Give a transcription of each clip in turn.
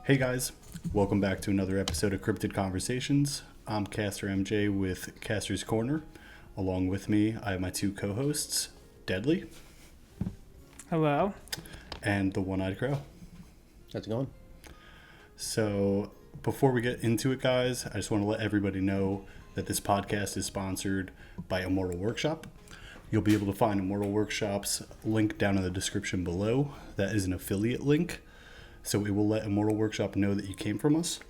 Hey guys, welcome back to another episode of Cryptid Conversations. I'm Caster MJ with Caster's Corner. Along with me, I have my two co-hosts, Deadly. Hello. And the One-Eyed Crow. How's it going? So, before we get into it, guys, I just want to let everybody know that this podcast is sponsored by Immortal Workshop. You'll be able to find Immortal Workshop's link down in the description below. That is an affiliate link. So it will let Immortal Workshop know that you came from us.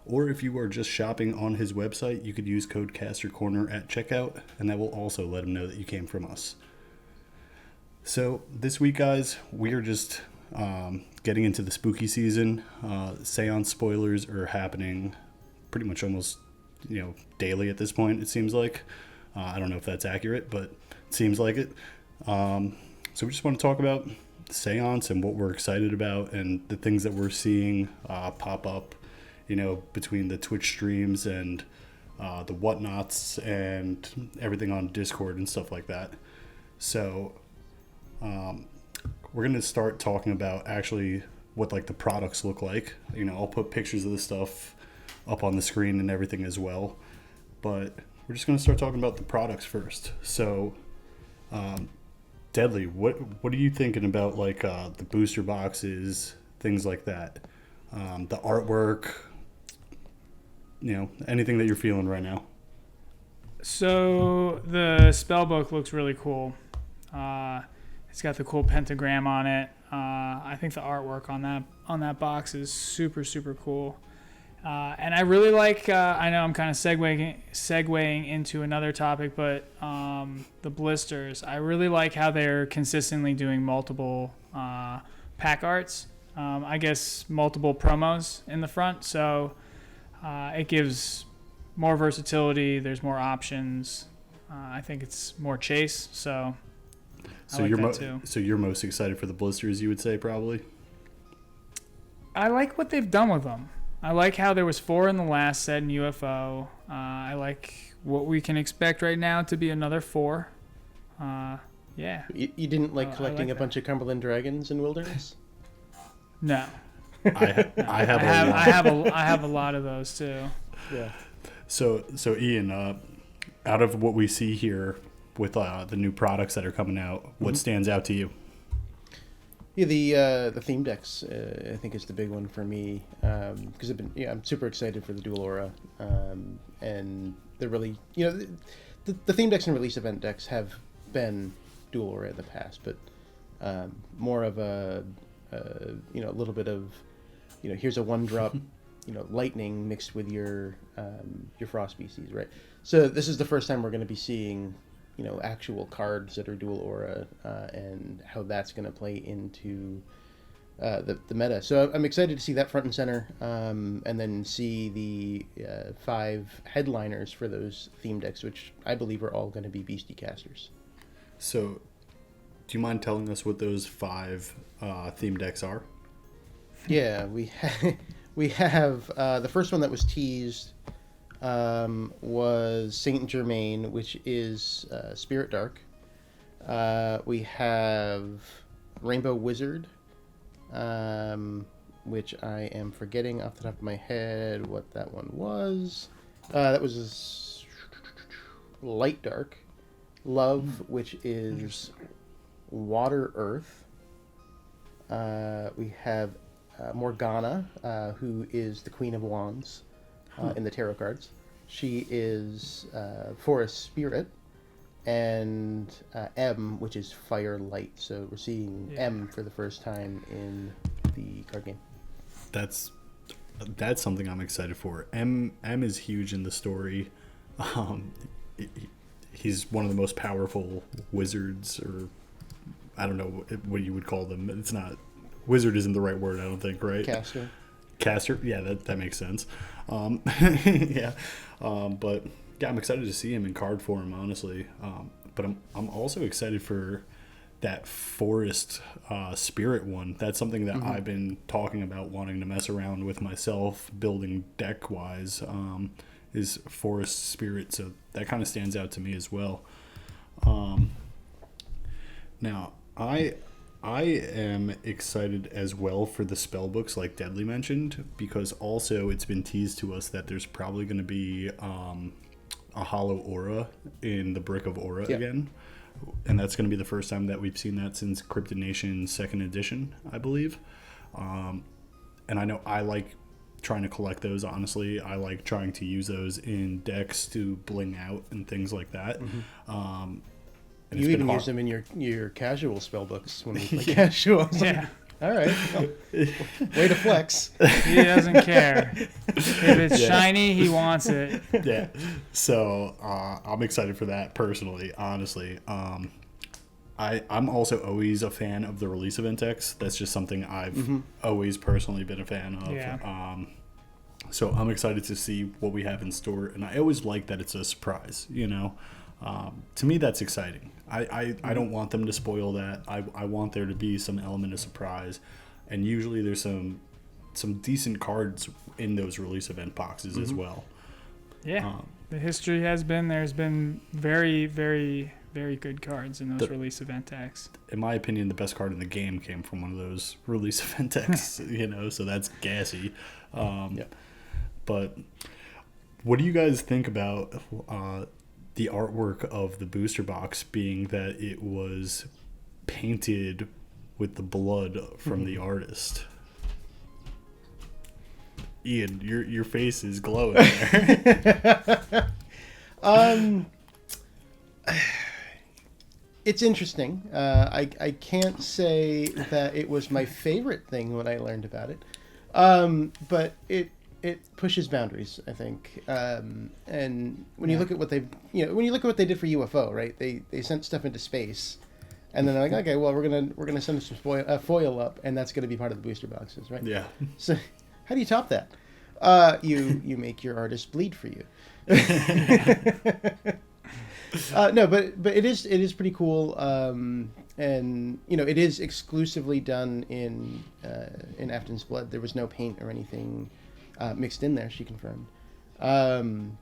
Or if you are just shopping on his website, you could use code CasterCorner at checkout, and that will also let him know that you came from us. So this week, guys, we are just getting into the spooky season. Seance spoilers are happening pretty much almost, daily at this point, it seems like. I don't know if that's accurate, but it seems like it. So we just want to talk about Seance and what we're excited about and the things that we're seeing pop up, between the Twitch streams and the whatnots and everything on Discord and stuff like that. So we're going to start talking about actually what the products look like. I'll put pictures of the stuff up on the screen and everything as well, but we're just going to start talking about the products first. So Deadly, what are you thinking about the booster boxes, things like that? The artwork, anything that you're feeling right now? So the spell book looks really cool. It's got the cool pentagram on it. I think the artwork on that box is super, super cool. And I really like, I know I'm kind of segueing into another topic, but the blisters. I really like how they're consistently doing multiple pack arts. I guess multiple promos in the front, so it gives more versatility. There's more options. I think it's more chase, so I like that too. So you're most excited for the blisters, you would say, probably? I like what they've done with them. I like how there was 4 in the last set in UFO. I like what we can expect right now to be another 4. Yeah. You didn't like collecting a bunch of Cumberland Dragons in Wilderness? No. I have a lot of those too. Yeah. So Ian, out of what we see here with the new products that are coming out, what stands out to you? Yeah, the theme decks I think is the big one for me because I'm super excited for the dual aura, and they're really the theme decks and release event decks have been dual aura in the past, but more of a little bit of here's a 1-drop lightning mixed with your frost species, right? So this is the first time we're going to be seeing actual cards that are dual aura and how that's going to play into the meta. So I'm excited to see that front and center, and then see the 5 headliners for those theme decks, which I believe are all going to be Beastie casters. So do you mind telling us what those 5 theme decks are? Yeah, we have the first one that was teased was Saint Germain, which is Spirit Dark. We have Rainbow Wizard, which I am forgetting off the top of my head what that one was. That was Light Dark. Love, which is Water Earth. We have Morgana, who is the Queen of Wands. In the tarot cards. She is Forest Spirit, and M, which is Fire Light. So we're seeing M for the first time in the card game. That's something I'm excited for. M is huge in the story. He's one of the most powerful wizards, or I don't know what you would call them. It's not, wizard isn't the right word, I don't think, right? Caster, yeah, that makes sense. Yeah, but yeah, I'm excited to see him in card form, honestly. But I'm also excited for that forest spirit one. That's something that I've been talking about, wanting to mess around with myself, building deck wise. is Forest Spirit, so that kind of stands out to me as well. Now, I am excited as well for the spell books like Deadly mentioned, because also it's been teased to us that there's probably going to be a hollow aura in the Brick of Aura again. And that's going to be the first time that we've seen that since Cryptid Nation 2nd edition, I believe. And I know I like trying to collect those, honestly. I like trying to use those in decks to bling out and things like that. And you even use them in your casual spell books when we play casual. Yeah. All right. Well, way to flex. He doesn't care. If it's shiny, he wants it. Yeah. So I'm excited for that personally, honestly. I'm also always a fan of the release event decks. That's just something I've always personally been a fan of. Yeah. So I'm excited to see what we have in store. And I always like that it's a surprise, you know. To me, that's exciting. I don't want them to spoil that. I want there to be some element of surprise. And usually there's some decent cards in those release event boxes as well. Yeah. The history has been, there's been very, very, very good cards in those release event decks. In my opinion, the best card in the game came from one of those release event decks, you know, so that's gassy. But what do you guys think about the artwork of the booster box being that it was painted with the blood from the artist? Ian, your face is glowing there. It's interesting. I can't say that it was my favorite thing when I learned about it, but it pushes boundaries, I think. And when you look at what they did for UFO, right? They sent stuff into space, and then they're like, okay, well, we're gonna send some foil up, and that's gonna be part of the booster boxes, right? Yeah. So how do you top that? You make your artist bleed for you. No, but it is pretty cool, and you know, it is exclusively done in Afton's blood. There was no paint or anything mixed in there. She confirmed, and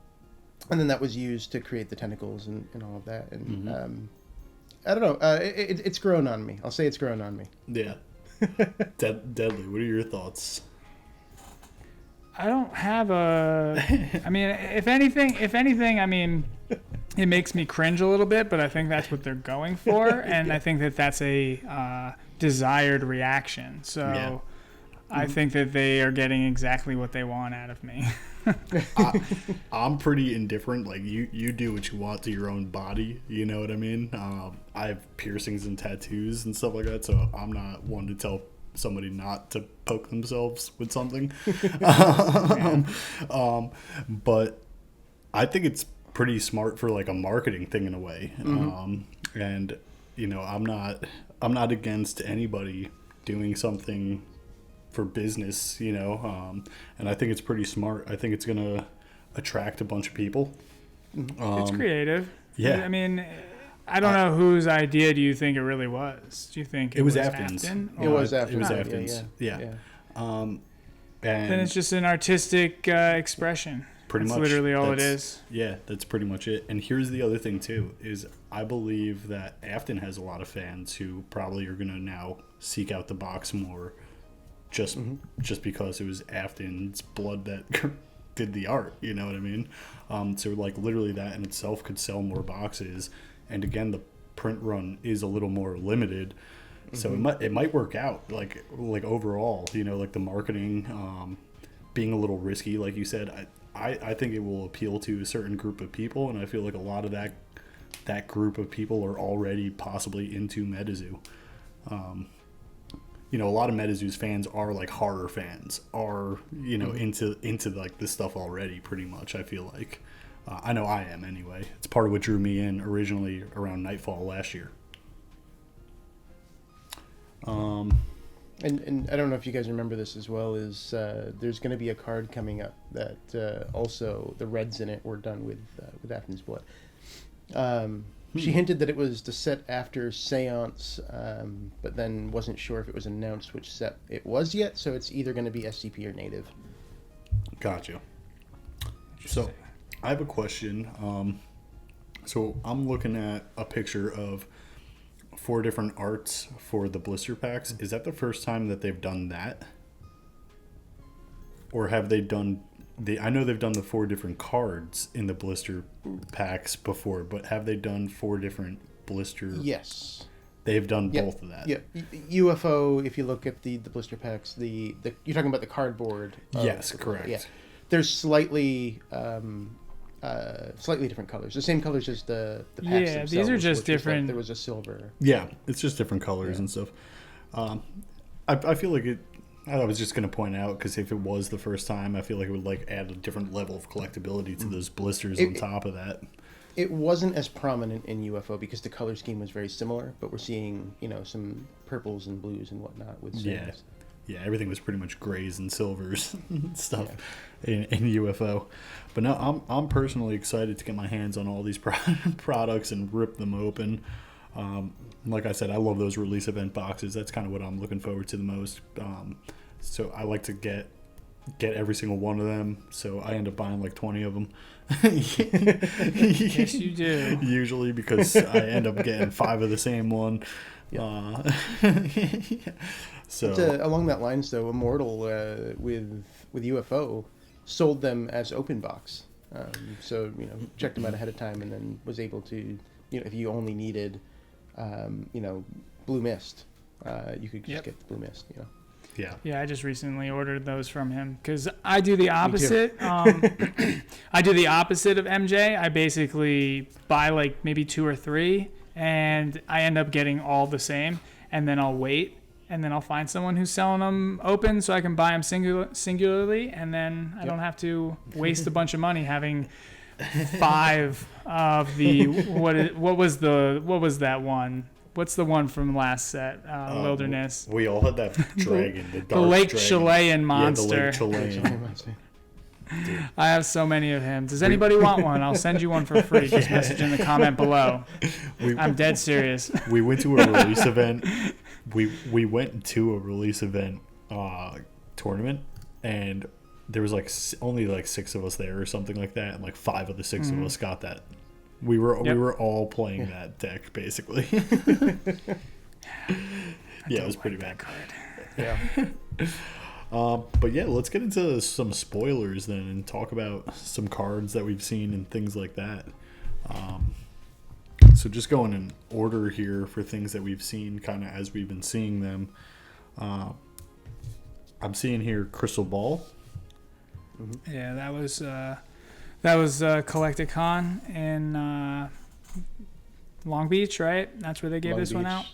then that was used to create the tentacles and all of that. And I don't know. It's grown on me. I'll say it's grown on me. Yeah. Deadly. What are your thoughts? I don't have I mean, if anything, I mean, it makes me cringe a little bit, but I think that's what they're going for, and I think that that's a desired reaction. So I think that they are getting exactly what they want out of me. I'm pretty indifferent. Like, you do what you want to your own body, you know what I mean? I have piercings and tattoos and stuff like that, so I'm not one to tell somebody not to poke themselves with something. But I think it's pretty smart for like a marketing thing in a way. And you know, I'm not against anybody doing something for business, you know, and I think it's pretty smart. I think it's gonna attract a bunch of people. It's creative. Yeah. I mean, I don't know whose idea do you think it really was? Do you think it was Afton's? Afton? It was Afton. It was Afton's. Yeah. And then it's just an artistic expression. Pretty that's much. Literally all it is. Yeah, that's pretty much it. And here's the other thing too, is I believe that Afton has a lot of fans who probably are gonna now seek out the box more, just because it was Afton's blood that did the art. You know what I mean? So like literally that in itself could sell more boxes. And again, the print run is a little more limited, so it might work out. Like overall, you know, like the marketing being a little risky, like you said. I think it will appeal to a certain group of people, and I feel like a lot of that group of people are already possibly into Metazoo. You know, a lot of Metazoo's fans are like horror fans, are, you know, into like this stuff already. Pretty much, I feel like. I know I am anyway. It's part of what drew me in originally around Nightfall last year. And I don't know if you guys remember this as well, is there's going to be a card coming up that also the reds in it were done with Afton's blood. She hinted that it was the set after Seance, but then wasn't sure if it was announced which set it was yet, so it's either going to be SCP or native. Gotcha. So I have a question. So I'm looking at a picture of 4 different arts for the blister packs. Is that the first time that they've done that? Or have they done I know they've done the 4 different cards in the blister packs before, but have they done 4 different blister? Yes. They've done both of that. Yeah. UFO, if you look at the blister packs, you're talking about the cardboard. Yes, correct. Yeah. There's slightly different colors. The same colors as the packs Yeah, themselves, these are just which was different. there was a silver. Yeah, it's just different colors and stuff. I feel like it. I was just going to point out, because if it was the first time, I feel like it would like add a different level of collectability to those blisters on top of that. It wasn't as prominent in UFO because the color scheme was very similar, but we're seeing, some purples and blues and whatnot with Seance. Yeah, everything was pretty much grays and silvers and stuff in UFO. But no, I'm personally excited to get my hands on all these products and rip them open. Like I said, I love those release event boxes. That's kind of what I'm looking forward to the most. So I like to get every single one of them. So I end up buying like 20 of them. Yes, you do. Usually, because I end up getting 5 of the same one. So along that lines, though, Immortal with UFO sold them as open box. So checked them out ahead of time, and then was able to, if you only needed, Blue Mist, you could just get the Blue Mist. Yeah, I just recently ordered those from him because I do the opposite. I do the opposite of MJ. I basically buy like maybe 2 or 3, and I end up getting all the same, and then I'll wait, and then I'll find someone who's selling them open so I can buy them singularly, and then I don't have to waste a bunch of money having 5 of the what was that one? What's the one from last set? Wilderness. We all had that dragon, the dark the Lake dragon. Chilean monster. Yeah, the Lake Chilean. I have so many of him. Does anybody want one? I'll send you one for free. Just message in the comment below. I'm dead serious. We went to a release event. We went to a release event tournament, and there was only 6 of us there or something like that, and 5 of the 6 of us got that. We were all playing that deck basically. Yeah, it was pretty bad. Yeah. But yeah, let's get into some spoilers then and talk about some cards that we've seen and things like that. So just going in order here for things that we've seen kind of as we've been seeing them. I'm seeing here Crystal Ball. Yeah, that was Collecticon in Long Beach, right? That's where they gave this one out.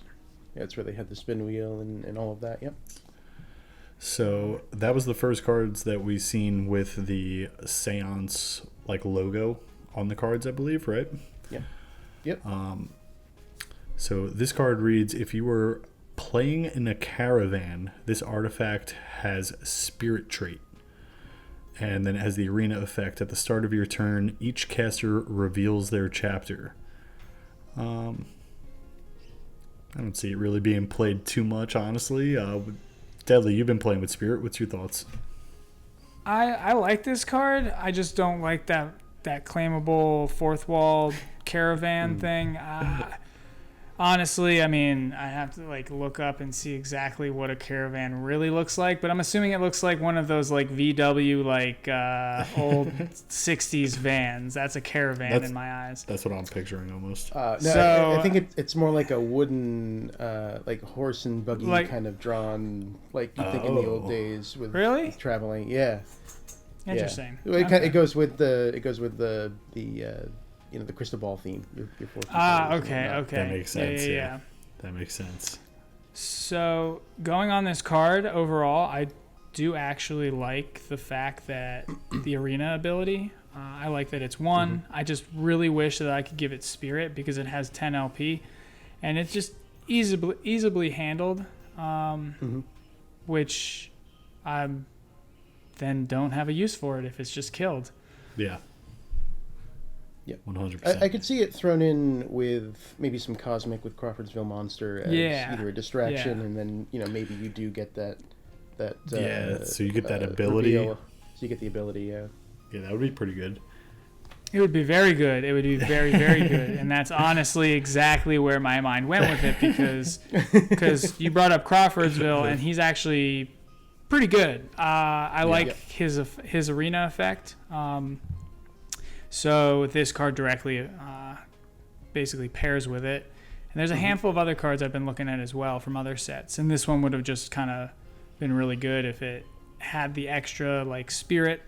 Yeah, that's where they had the spin wheel and all of that. Yep. So that was the first cards that we seen with the Seance logo on the cards, I believe, right? Yeah. Yep. So this card reads: if you were playing in a caravan, this artifact has Spirit trait. And then as the arena effect, at the start of your turn, each caster reveals their chapter. I don't see it really being played too much, honestly. Deadly, you've been playing with Spirit. What's your thoughts? I like this card. I just don't like that claimable fourth wall caravan thing. Honestly, I mean, I have to look up and see exactly what a caravan really looks like, but I'm assuming it looks like one of those VW old 60s vans. That's a caravan in my eyes. That's what I'm picturing almost. I think it's more like a wooden horse and buggy kind of drawn you think in the old days with traveling. Yeah. Interesting. Yeah. It goes with the the crystal ball theme. Your okay. That makes sense. Yeah. That makes sense. So going on this card overall, I do actually like the fact that the arena ability. I like that it's 1. Mm-hmm. I just really wish that I could give it Spirit because it has 10 LP, and it's just easily handled. Which I then don't have a use for it if it's just killed. Yeah. Yeah, 100%. I could see it thrown in with maybe some Cosmic with Crawfordsville Monster as either a distraction, and then maybe you do get that. So you get that ability. Reveal. So you get the ability. Yeah. Yeah, that would be pretty good. It would be very good. It would be very, very good. And that's honestly exactly where my mind went with it because you brought up Crawfordsville, and he's actually pretty good. I like his arena effect. So this card directly basically pairs with it. And there's a handful of other cards I've been looking at as well from other sets. And this one would have just kind of been really good if it had the extra like spirit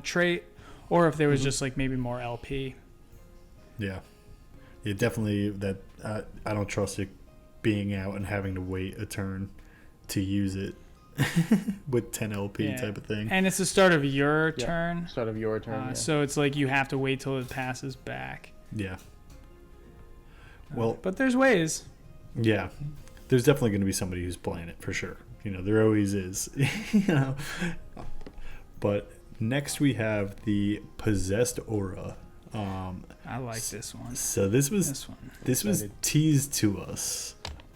trait, or if there was just like maybe more LP. Yeah, definitely that. I don't trust it being out and having to wait a turn to use it with 10 LP type of thing. And it's the start of your turn. Start of your turn. So it's like you have to wait till it passes back. Yeah. Well, but there's ways. Yeah, there's definitely going to be somebody who's playing it for sure. There always is. But next we have the Possessed Aura. I like this one. So this was teased to us,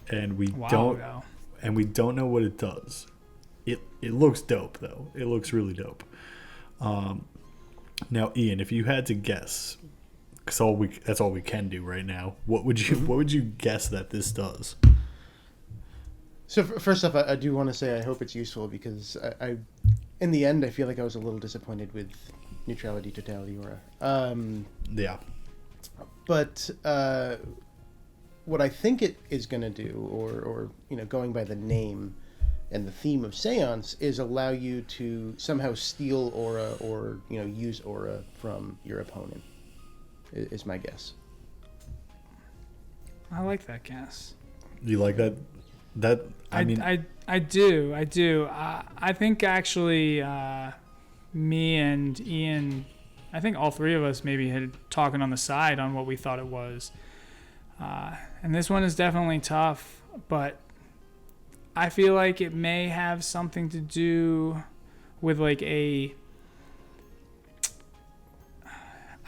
and we don't know what it does. It looks dope though. It looks really dope. Now, Ian, if you had to guess, because that's all we can do right now, what would you guess that this does? So first off, I do want to say I hope it's useful, because I in the end, I feel like I was a little disappointed with Neutrality Totality Aura. Yeah. But what I think it is going to do, or going by the name and the theme of Seance, is allow you to somehow steal aura or use aura from your opponent. Is my guess. I like that guess. You like that? I do. I think actually me and Ian, I think all three of us maybe had talking on the side on what we thought it was. And this one is definitely tough, but I feel like it may have something to do with like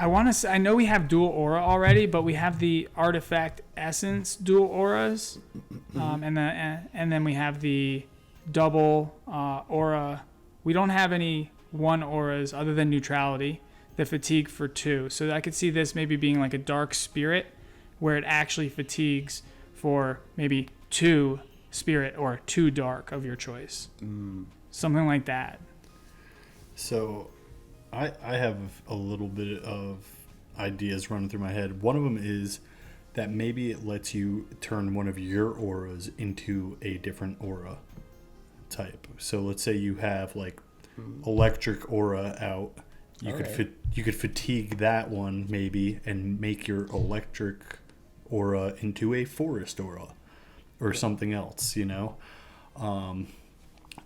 I know we have dual aura already, but we have the artifact essence dual auras, and then we have the double aura. We don't have any one auras other than neutrality, the fatigue for 2. So I could see this maybe being like a dark spirit, where it actually fatigues for maybe 2 spirit or 2 dark of your choice, something like that. So I have a little bit of ideas running through my head. One of them is that maybe it lets you turn one of your auras into a different aura type. So let's say you have like electric aura out. You could fatigue that one maybe and make your electric aura into a forest aura or something else,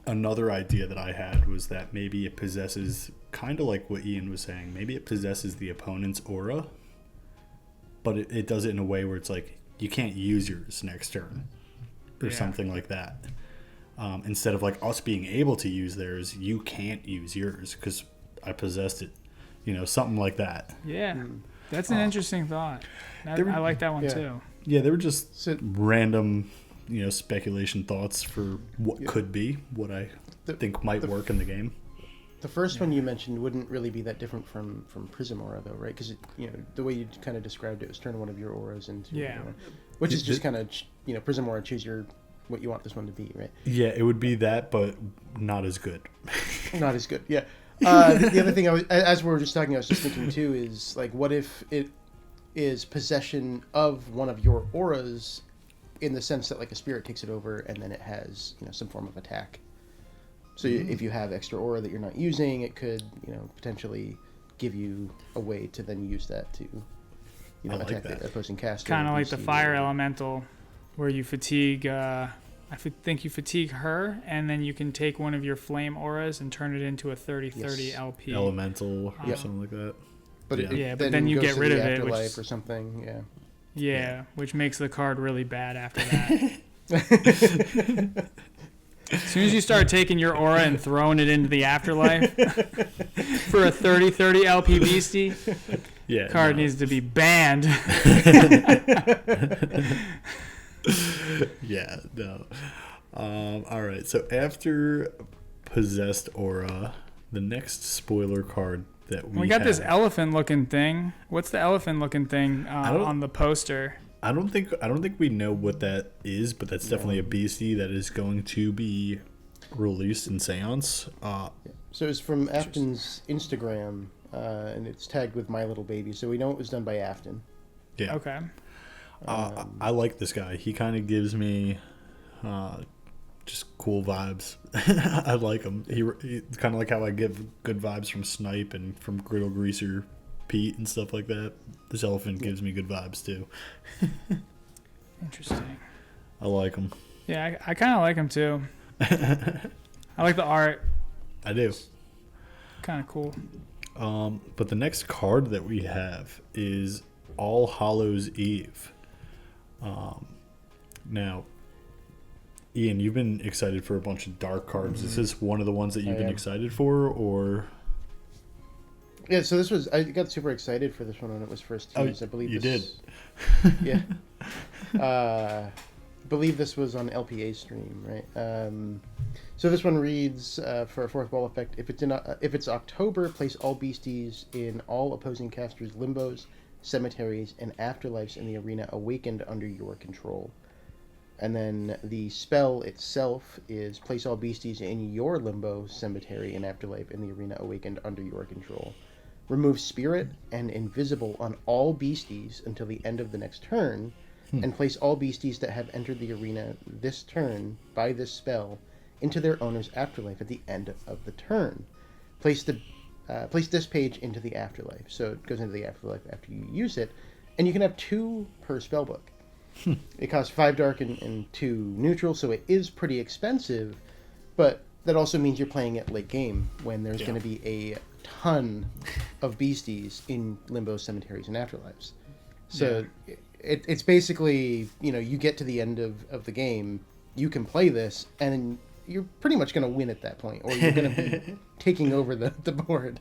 Another idea that I had was that maybe it possesses, kind of like what Ian was saying, maybe it possesses the opponent's aura, but it does it in a way where it's like, you can't use yours next turn or something like that. Instead of like us being able to use theirs, you can't use yours because I possessed it, something like that. Yeah, that's an interesting thought. I like that one too. Yeah, they were just random speculation thoughts for what could be, what I think might work in the game. The first one you mentioned wouldn't really be that different from Prism Aura, though, right? Because the way you kind of described it was turn one of your auras into which is just kind of Prism Aura, choose what you want this one to be, right? Yeah, it would be that, but not as good. Not as good. Yeah. The other thing as we were just talking, I was just thinking too is like, what if it is possession of one of your auras, in the sense that like a spirit takes it over and then it has some form of attack. So if you have extra aura that you're not using, it could potentially give you a way to then use that to attack the opposing caster. Kind of like the fire elemental, where you fatigue. I think you fatigue her, and then you can take one of your flame auras and turn it into a 30/30 LP elemental or something like that. But but then you get rid of it, or something. Yeah, which makes the card really bad after that. As soon as you start taking your aura and throwing it into the afterlife for a 30/30 LP Beastie, card needs to be banned. All right, so after Possessed Aura, the next spoiler card that We got this have. elephant-looking thing. What's the elephant-looking thing on the poster? I don't think we know what that is, but that's definitely a beastie that is going to be released in Seance. So it's from Afton's Instagram, and it's tagged with My Little Baby, so we know it was done by Afton. Yeah. Okay. I like this guy. He kind of gives me just cool vibes. I like him. He's kind of like how I give good vibes from Snipe and from Griddle Greaser Pete and stuff like that. This elephant gives me good vibes too. Interesting. I like him. Yeah, I kind of like him too. I like the art. I do. Kind of cool. But the next card that we have is All Hallows Eve. Now, Ian, you've been excited for a bunch of dark cards. Is this one of the ones that you've been excited for, or? Yeah, so I got super excited for this one when it was first teased. I believe you did. Yeah. I believe this was on LPA stream, right? So this one reads, for a fourth wall effect, if it's October, place all beasties in all opposing casters' limbos, cemeteries, and afterlives in the arena awakened under your control. And then the spell itself is place all beasties in your limbo, cemetery, and afterlife in the arena awakened under your control. Remove spirit and invisible on all beasties until the end of the next turn, and place all beasties that have entered the arena this turn by this spell into their owner's afterlife at the end of the turn. Place this page into the afterlife. So it goes into the afterlife after you use it, and you can have 2 per spellbook. It costs 5 dark and 2 neutral, so it is pretty expensive, but that also means you're playing it late game when there's going to be a ton of beasties in limbo, cemeteries, and afterlives. So it's basically, you get to the end of the game, you can play this, and you're pretty much going to win at that point, or you're going to be taking over the board.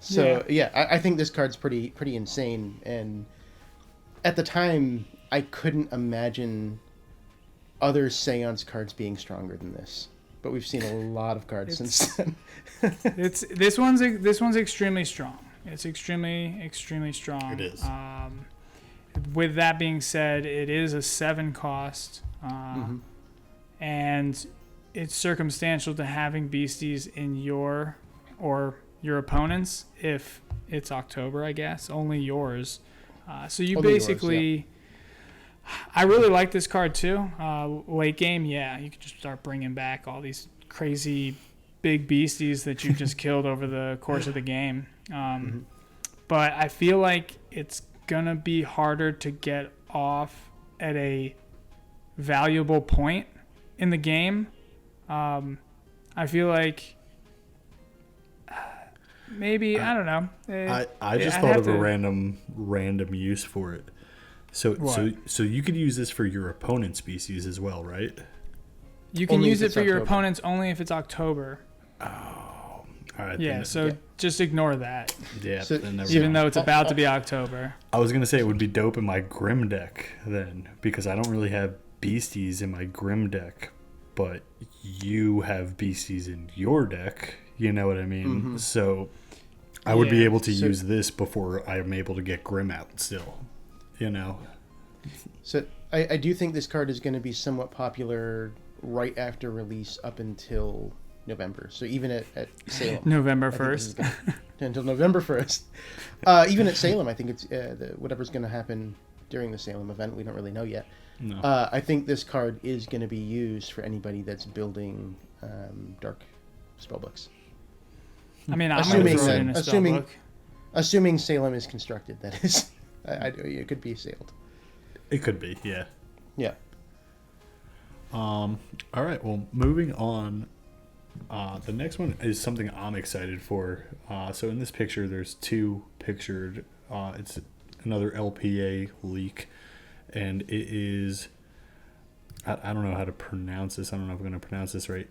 So I think this card's pretty insane, and at the time, I couldn't imagine other Seance cards being stronger than this. But we've seen a lot of cards since then. This one's extremely strong. It's extremely strong. It is. With that being said, it is a 7 cost, and it's circumstantial to having beasties in your or your opponent's if it's October, I guess. Only yours. So you Only basically... yours, I really like this card too. Late game, you could just start bringing back all these crazy big beasties that you just killed over the course of the game. But I feel like it's going to be harder to get off at a valuable point in the game. I feel like maybe, I don't know. I just thought of a random use for it. So you could use this for your opponent's species as well, right? You can Only use if it it's for your October. opponents only if it's October. Oh, all right. Yeah, just ignore that. Yeah, So- then never Even mind. though it's about to be October. I was gonna say it would be dope in my Grim deck then, because I don't really have beasties in my Grim deck, but you have beasties in your deck. You know what I mean? So I would be able to use this before I am able to get Grim out still. So I do think this card is going to be somewhat popular right after release up until November. So even at Salem. November I think this 1st. is gonna- until November 1st. Even at Salem, I think it's whatever's going to happen during the Salem event. We don't really know yet. No. I think this card is going to be used for anybody that's building dark spellbooks. I mean, I'm Assuming going to throw it in a assuming- spellbook. Assuming Salem is constructed, that is. It could be sailed. It could be, yeah. Yeah. All right. Well, moving on. The next one is something I'm excited for. So in this picture, there's 2 pictured. It's another LPA leak, and it is. I don't know how to pronounce this. I don't know if I'm going to pronounce this right.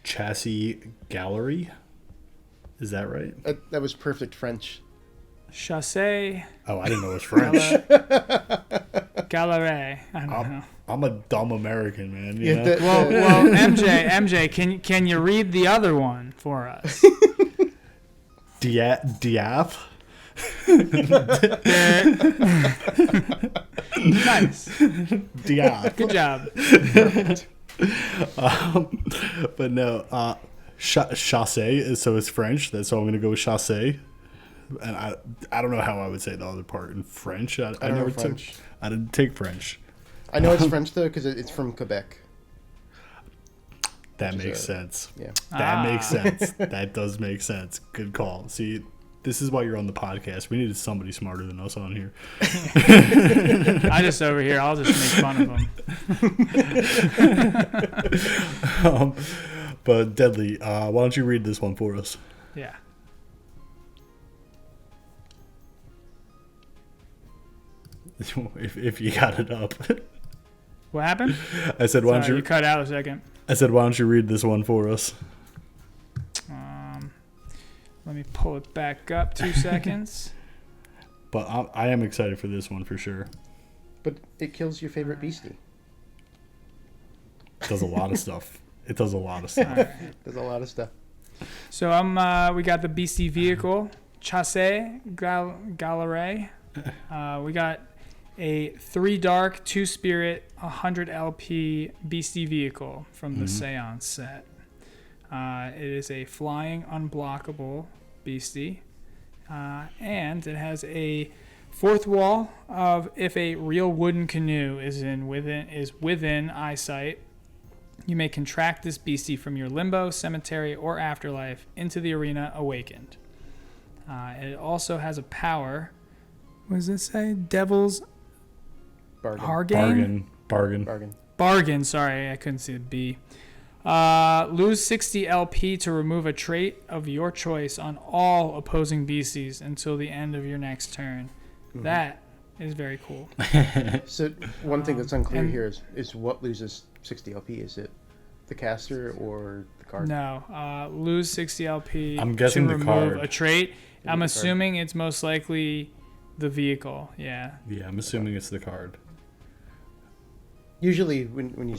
Chassis Gallery. Is that right? That was perfect French. Chassé. Oh, I didn't know it was French. Gallery. I don't know. I'm a dumb American, man. You Yeah, know? Well, MJ, can you read the other one for us? Diath. Nice. Diath. Good job. But no, chassé, so it's French. So I'm going to go with chassé. And I don't know how I would say the other part in French. I don't know never French. I didn't take French. I know it's French, though, because it's from Quebec. That makes sense. Yeah. That makes sense. That does make sense. Good call. See, this is why you're on the podcast. We needed somebody smarter than us on here. I just over here, I'll just make fun of them. But Deadly, why don't you read this one for us? Yeah. If you got it up. What happened? I said, why don't Sorry, you? You cut out a second. I said, why don't you read this one for us? Let me pull it back up 2 seconds. But I am excited for this one for sure. But it kills your favorite beastie. It does a lot of stuff. It does a lot of stuff. All right. There's a lot of stuff. So we got the Beastie vehicle, Chassé Gallery. We got a 3 dark, 2 spirit, 100 LP Beastie vehicle from the Seance set. It is a flying, unblockable beastie, and it has a 4th wall of if a real wooden canoe is within eyesight. You may contract this beastie from your limbo, cemetery, or afterlife into the arena awakened. It also has a power. What does it say? Devil's Bargain. Bargain. Sorry, I couldn't see the B. Lose 60 LP to remove a trait of your choice on all opposing beasties until the end of your next turn. Mm-hmm. That is very cool. So one thing that's unclear here is what loses 60 LP? Is it the caster or the card? No, lose 60 LP I'm guessing to the remove card. a trait. I'm assuming it's most likely the vehicle. Yeah. Yeah, I'm assuming it's the card. Usually when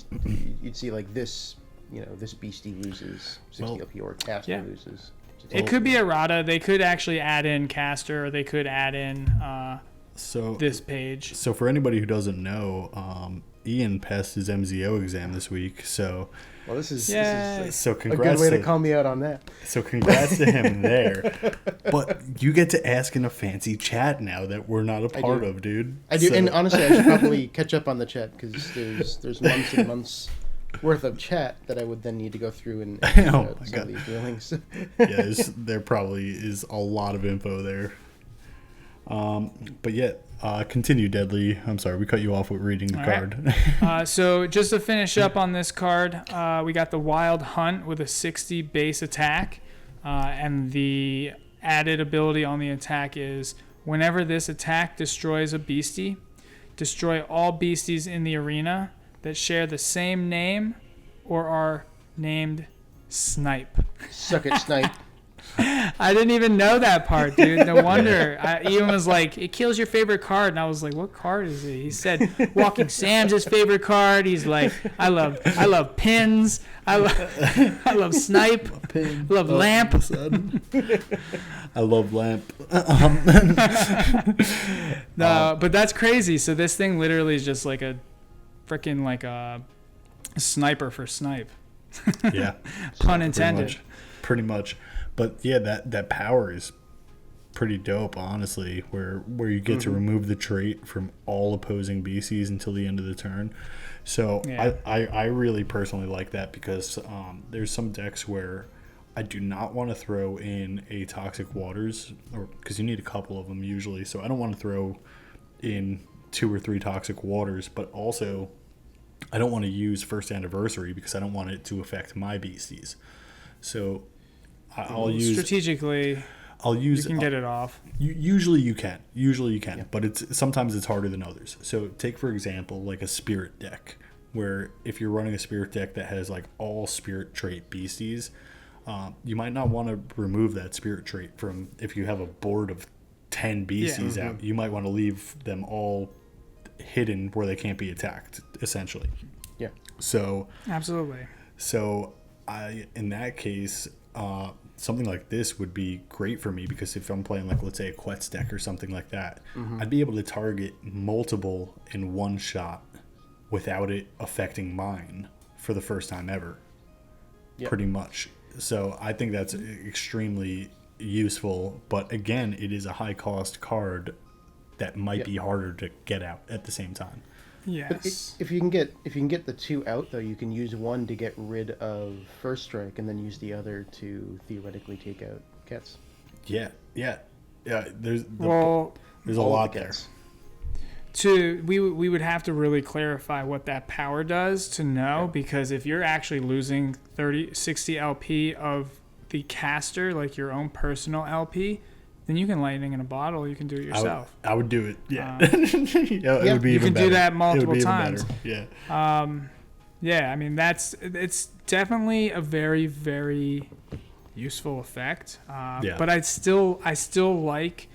you'd see like this, this beastie loses 60 LP or caster loses. It could be errata. They could actually add in caster, or they could add in this page. So for anybody who doesn't know, Ian passed his MZO exam this week. So this is so a congrats good way to call me out on that. So congrats to him there. But you get to ask in a fancy chat now that we're not a part of, dude. I do, so. and honestly, I should probably catch up on the chat because there's months and months worth of chat that I would then need to go through and some of these feelings. Yeah, there probably is a lot of info there. But yet, continue, Deadly. I'm sorry, we cut you off with reading the card. Right. So just to finish up on this card, we got the Wild Hunt with a 60 base attack, and the added ability on the attack is whenever this attack destroys a beastie, destroy all beasties in the arena that share the same name or are named Snipe. Suck it, Snipe. I didn't even know that part, dude. No wonder. Ian was like, it kills your favorite card. And I was like, what card is it? He said, Walking Sam's his favorite card. He's like, I love pins. I love Snipe. I love Lamp. I love Lamp. No, but that's crazy. So this thing literally is just like a freaking like a sniper for Snipe. Yeah. Pun intended. Pretty much. But yeah, that power is pretty dope, honestly, where you get to remove the trait from all opposing beasties until the end of the turn. So yeah. I really personally like that because there's some decks where I do not want to throw in a Toxic Waters, or because you need a couple of them usually. So I don't want to throw in 2 or 3 Toxic Waters, but also I don't want to use First Anniversary because I don't want it to affect my beasties. So I'll use strategically. I'll use. You can get it off. Usually you can. Yeah. But sometimes it's harder than others. So take for example like a Spirit deck, where if you're running a Spirit deck that has like all Spirit trait beasties, you might not want to remove that Spirit trait from. If you have a board of 10 beasties out, you might want to leave them all hidden where they can't be attacked. Essentially. Yeah. So. Absolutely. So in that case. something like this would be great for me, because if I'm playing, like, let's say a Quetz deck or something like that, I'd be able to target multiple in one shot without it affecting mine for the first time ever. Yep. Pretty much. So I think that's extremely useful, but again, it is a high cost card that might be harder to get out at the same time. Yes. If you can get the 2 out, though, you can use one to get rid of First Strike, and then use the other to theoretically take out Cats. Yeah. There's a lot there. We would have to really clarify what that power does to know, because if you're actually losing 60 LP of the caster, like your own personal LP, then you can lightning in a bottle. You can do it yourself. I would do it. Yeah. It would be you even can better. do that multiple times. Yeah. I mean, it's definitely a very, very useful effect. But I still like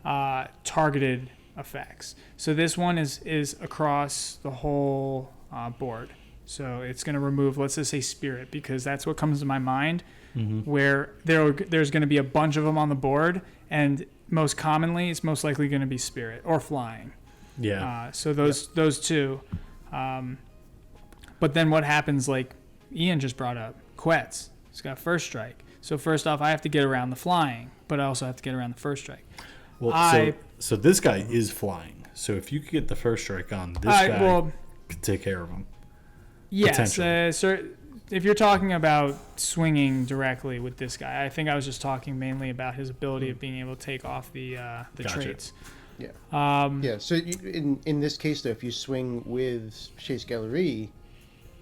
targeted effects. So this one is across the whole board. So it's going to remove, let's just say, Spirit, because that's what comes to my mind. Where there's going to be a bunch of them on the board, and most commonly it's most likely going to be Spirit or Flying. So those two. But then what happens, like Ian just brought up, Quetz. It's got First Strike. So first off, I have to get around the Flying, but I also have to get around the First Strike. Well, so this guy is Flying. So if you could get the First Strike on this guy, could take care of him. Yes, if you're talking about swinging directly with this guy, I think I was just talking mainly about his ability of being able to take off the traits. Yeah. So in this case, though, if you swing with Chase Gallery,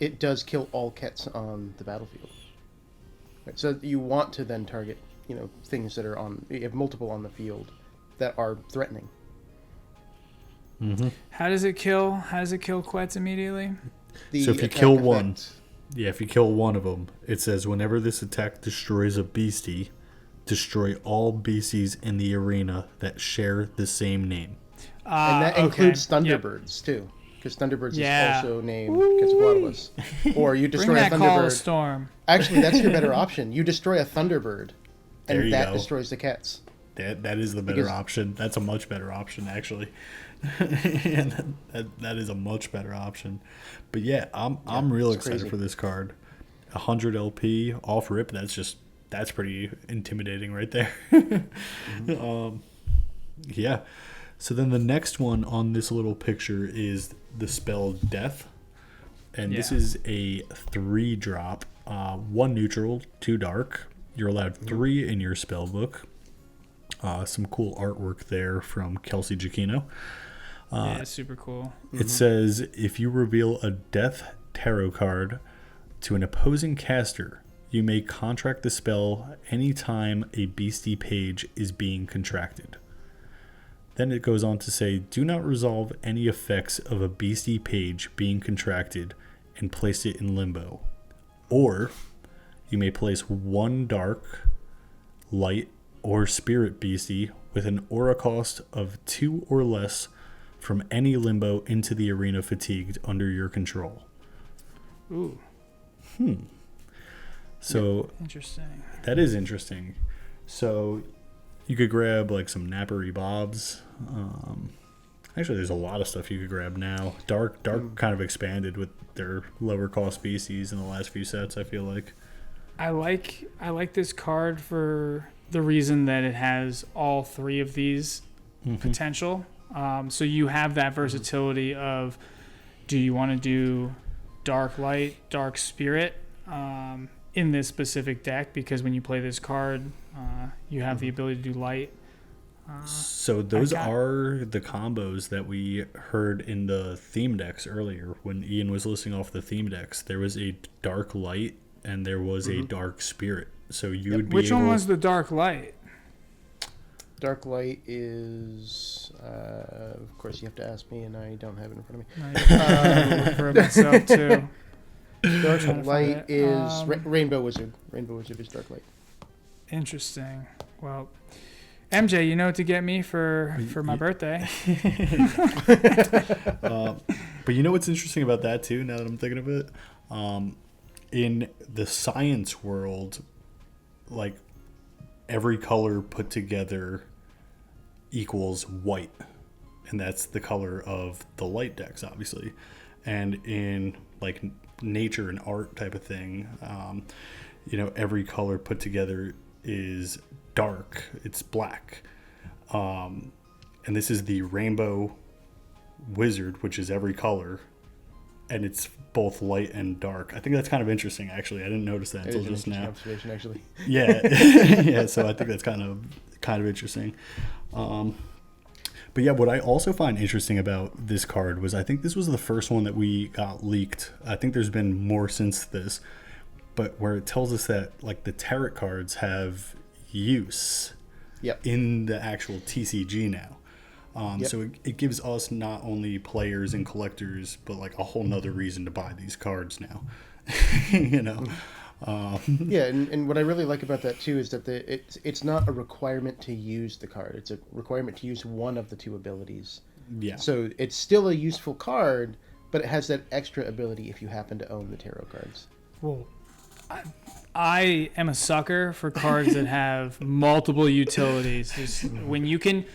it does kill all Cats on the battlefield. Right? So you want to then target, things that are you have multiple on the field that are threatening. How does it kill Quetz immediately? So if you kill one. Yeah, if you kill one of them, it says whenever this attack destroys a beastie, destroy all beasties in the arena that share the same name. And that includes Thunderbirds, too. Because Thunderbirds is also named Quetzalcoatlus. Or you destroy a Thunderbird. Call of Storm. Actually, that's your better option. You destroy a Thunderbird, and that destroys the Cats. That is the better option. That's a much better option, actually. that is a much better option. But yeah, I'm real excited for this card. 100 LP off rip. That's pretty intimidating right there. Yeah. So then the next one on this little picture is the spell Death, and this is a 3-drop, 1 neutral, 2 dark. You're allowed 3 in your spell book. Some cool artwork there from Kelsey Giacchino. It's super cool. It says, if you reveal a Death tarot card to an opposing caster, you may contract the spell anytime a beastie page is being contracted. Then it goes on to say, do not resolve any effects of a beastie page being contracted and place it in limbo. Or you may place 1 dark, light, or spirit beastie with an aura cost of 2 or less from any limbo into the arena fatigued under your control. Ooh. So interesting. That is interesting. So you could grab like some Nappery Bobs. Actually, there's a lot of stuff you could grab now. Dark kind of expanded with their lower cost species in the last few sets, I feel like. I like this card for the reason that it has all 3 of these potential. So you have that versatility of, do you want to do dark light, dark spirit in this specific deck? Because when you play this card, you have the ability to do light. So those are the combos that we heard in the theme decks earlier when Ian was listing off the theme decks. There was a dark light and there was a dark spirit. So you would be Which one was the dark light? Dark light is, of course, you have to ask me, and I don't have it in front of me. I'm looking for it myself too. Dark light is Rainbow Wizard. Rainbow Wizard is dark light. Interesting. Well, MJ, you know what to get me for my birthday. But you know what's interesting about that too, now that I'm thinking of it? In the science world, like every color put together equals white, and that's the color of the light decks, obviously. And in like nature and art type of thing, every color put together is dark. It's black. And this is the Rainbow Wizard, which is every color, and it's both light and dark. I think that's kind of interesting, actually. I didn't notice that until just now. Observation, actually. Yeah, yeah. So I think that's kind of interesting. But yeah, what I also find interesting about this card was I think this was the first one that we got leaked. I think there's been more since this, but where it tells us that like the tarot cards have use in the actual TCG now. So it gives us not only players and collectors, but like a whole nother reason to buy these cards now. Yeah, and what I really like about that too is that it's not a requirement to use the card. It's a requirement to use one of the two abilities. Yeah. So it's still a useful card, but it has that extra ability if you happen to own the tarot cards. Well, I am a sucker for cards that have multiple utilities. Just when you can,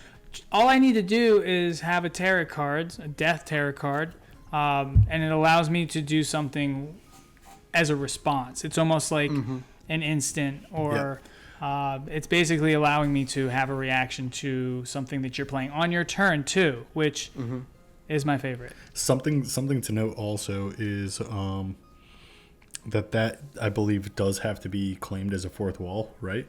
all I need to do is have a tarot card, a death tarot card, and it allows me to do something as a response. It's almost like an instant, or it's basically allowing me to have a reaction to something that you're playing on your turn too, which is my favorite. Something to note also is that I believe does have to be claimed as a fourth wall, right?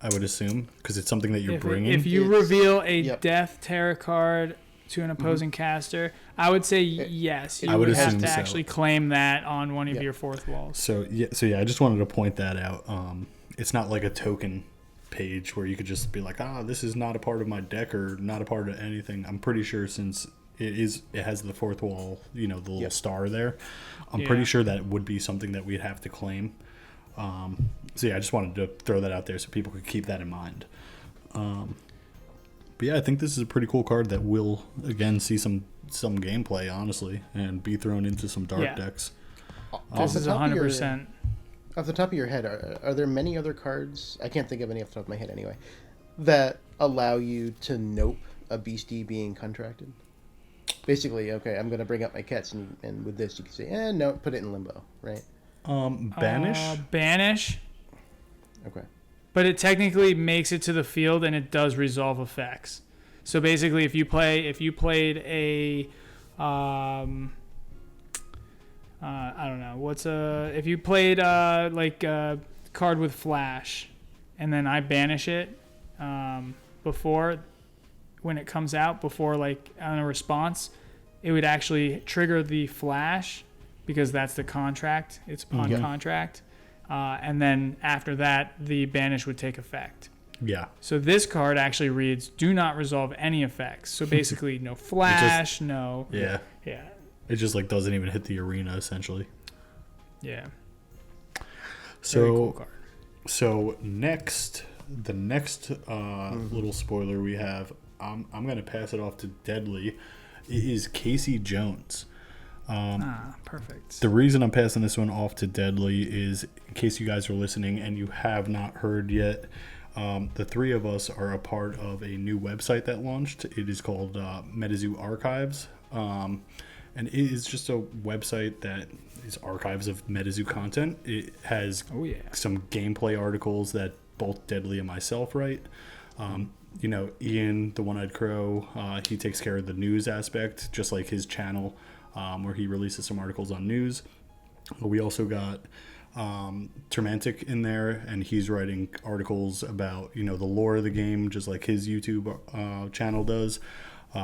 I would assume, because it's something that you're bringing. If you reveal a death tarot card to an opposing caster, I would say yes. You would have to actually claim that on one of your fourth walls. So yeah, I just wanted to point that out. It's not like a token page where you could just be like, this is not a part of my deck or not a part of anything. I'm pretty sure since it has the fourth wall, the little star there. I'm pretty sure that would be something that we'd have to claim. So yeah, I just wanted to throw that out there so people could keep that in mind. But yeah, I think this is a pretty cool card that will again see some gameplay, honestly, and be thrown into some dark decks. This is 100%. Off the top of your head, are there many other cards? I can't think of any off the top of my head anyway, that allow you to nope a beastie being contracted. Basically, okay, I'm going to bring up my cats, and with this you can say, no, put it in limbo, right? Banish? Banish. Okay. But it technically makes it to the field, and it does resolve effects. So basically, if you played a, I don't know, if you played like a card with flash, and then I banish it before, when it comes out, before like on a response, it would actually trigger the flash because that's the contract. It's upon contract. And then after that, the banish would take effect. Yeah. So this card actually reads, do not resolve any effects. So basically, no flash, no. Yeah. Yeah. It just like doesn't even hit the arena, essentially. Yeah. So, very cool card. So the next little spoiler we have, I'm going to pass it off to Deadly. It is Casey Jones. Perfect. The reason I'm passing this one off to Deadly is, in case you guys are listening and you have not heard yet, the three of us are a part of a new website that launched. It is called Metazoo Archives. And it is just a website that is archives of Metazoo content. It has some gameplay articles that both Deadly and myself write. Ian, the One-Eyed Crow, he takes care of the news aspect, just like his channel, where he releases some articles on news. We also got Termantic in there, and he's writing articles about, the lore of the game, just like his YouTube channel does.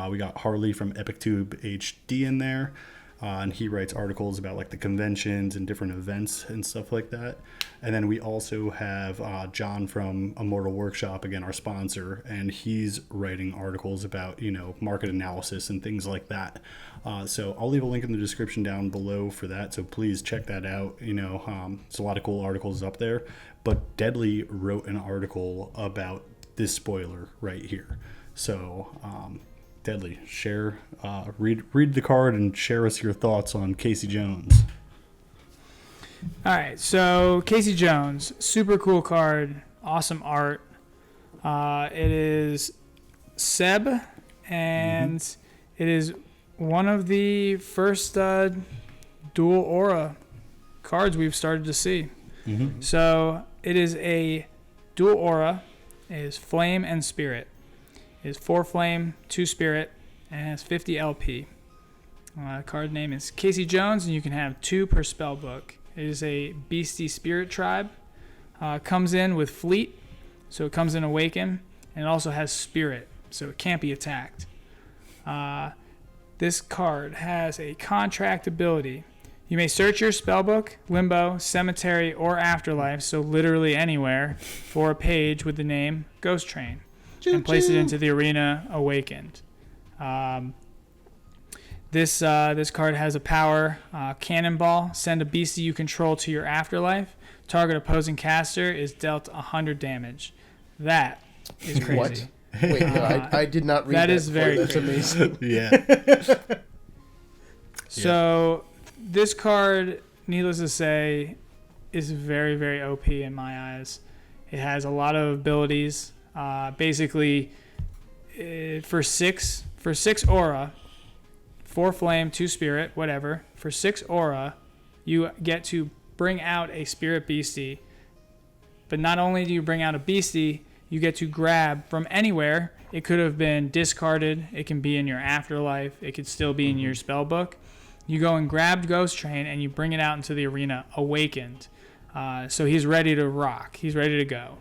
We got Harley from EpicTube HD in there, and he writes articles about like the conventions and different events and stuff like that. And then we also have John from Immortal Workshop, again, our sponsor, and he's writing articles about, market analysis and things like that. So I'll leave a link in the description down below for that. So please check that out. It's a lot of cool articles up there. But Deadly wrote an article about this spoiler right here. So Deadly, share, read the card and share us your thoughts on Casey Jones. All right, so Casey Jones, super cool card. awesome art. It is Seb, and it is one of the first dual aura cards we've started to see. So it is a dual aura. It is flame and spirit. It is 4 flame, 2 spirit, and it has 50 LP. Card name is Casey Jones, and you can have 2 per spell book. It is a Beastie Spirit tribe. Comes in with Fleet, so it comes in Awaken, and it also has Spirit, so it can't be attacked. This card has a contract ability. You may search your spellbook, limbo, cemetery, or afterlife, so literally anywhere, for a page with the name Ghost Train, and place it into the arena awakened. This card has a power, Cannonball. Send a beastie you control to your afterlife. Target opposing caster is dealt 100 damage. That is crazy. What? Wait, no, I did not read that. That is very That's crazy. amazing. Yeah. So this card, needless to say, is very, very OP in my eyes. It has a lot of abilities. Basically, for six aura, 4 flame, 2 spirit, whatever. For 6 aura, you get to bring out a spirit beastie. But not only do you bring out a beastie, you get to grab from anywhere. It could have been discarded. It can be in your afterlife. It could still be in your spell book. You go and grab Ghost Train and you bring it out into the arena awakened. So he's ready to rock. He's ready to go.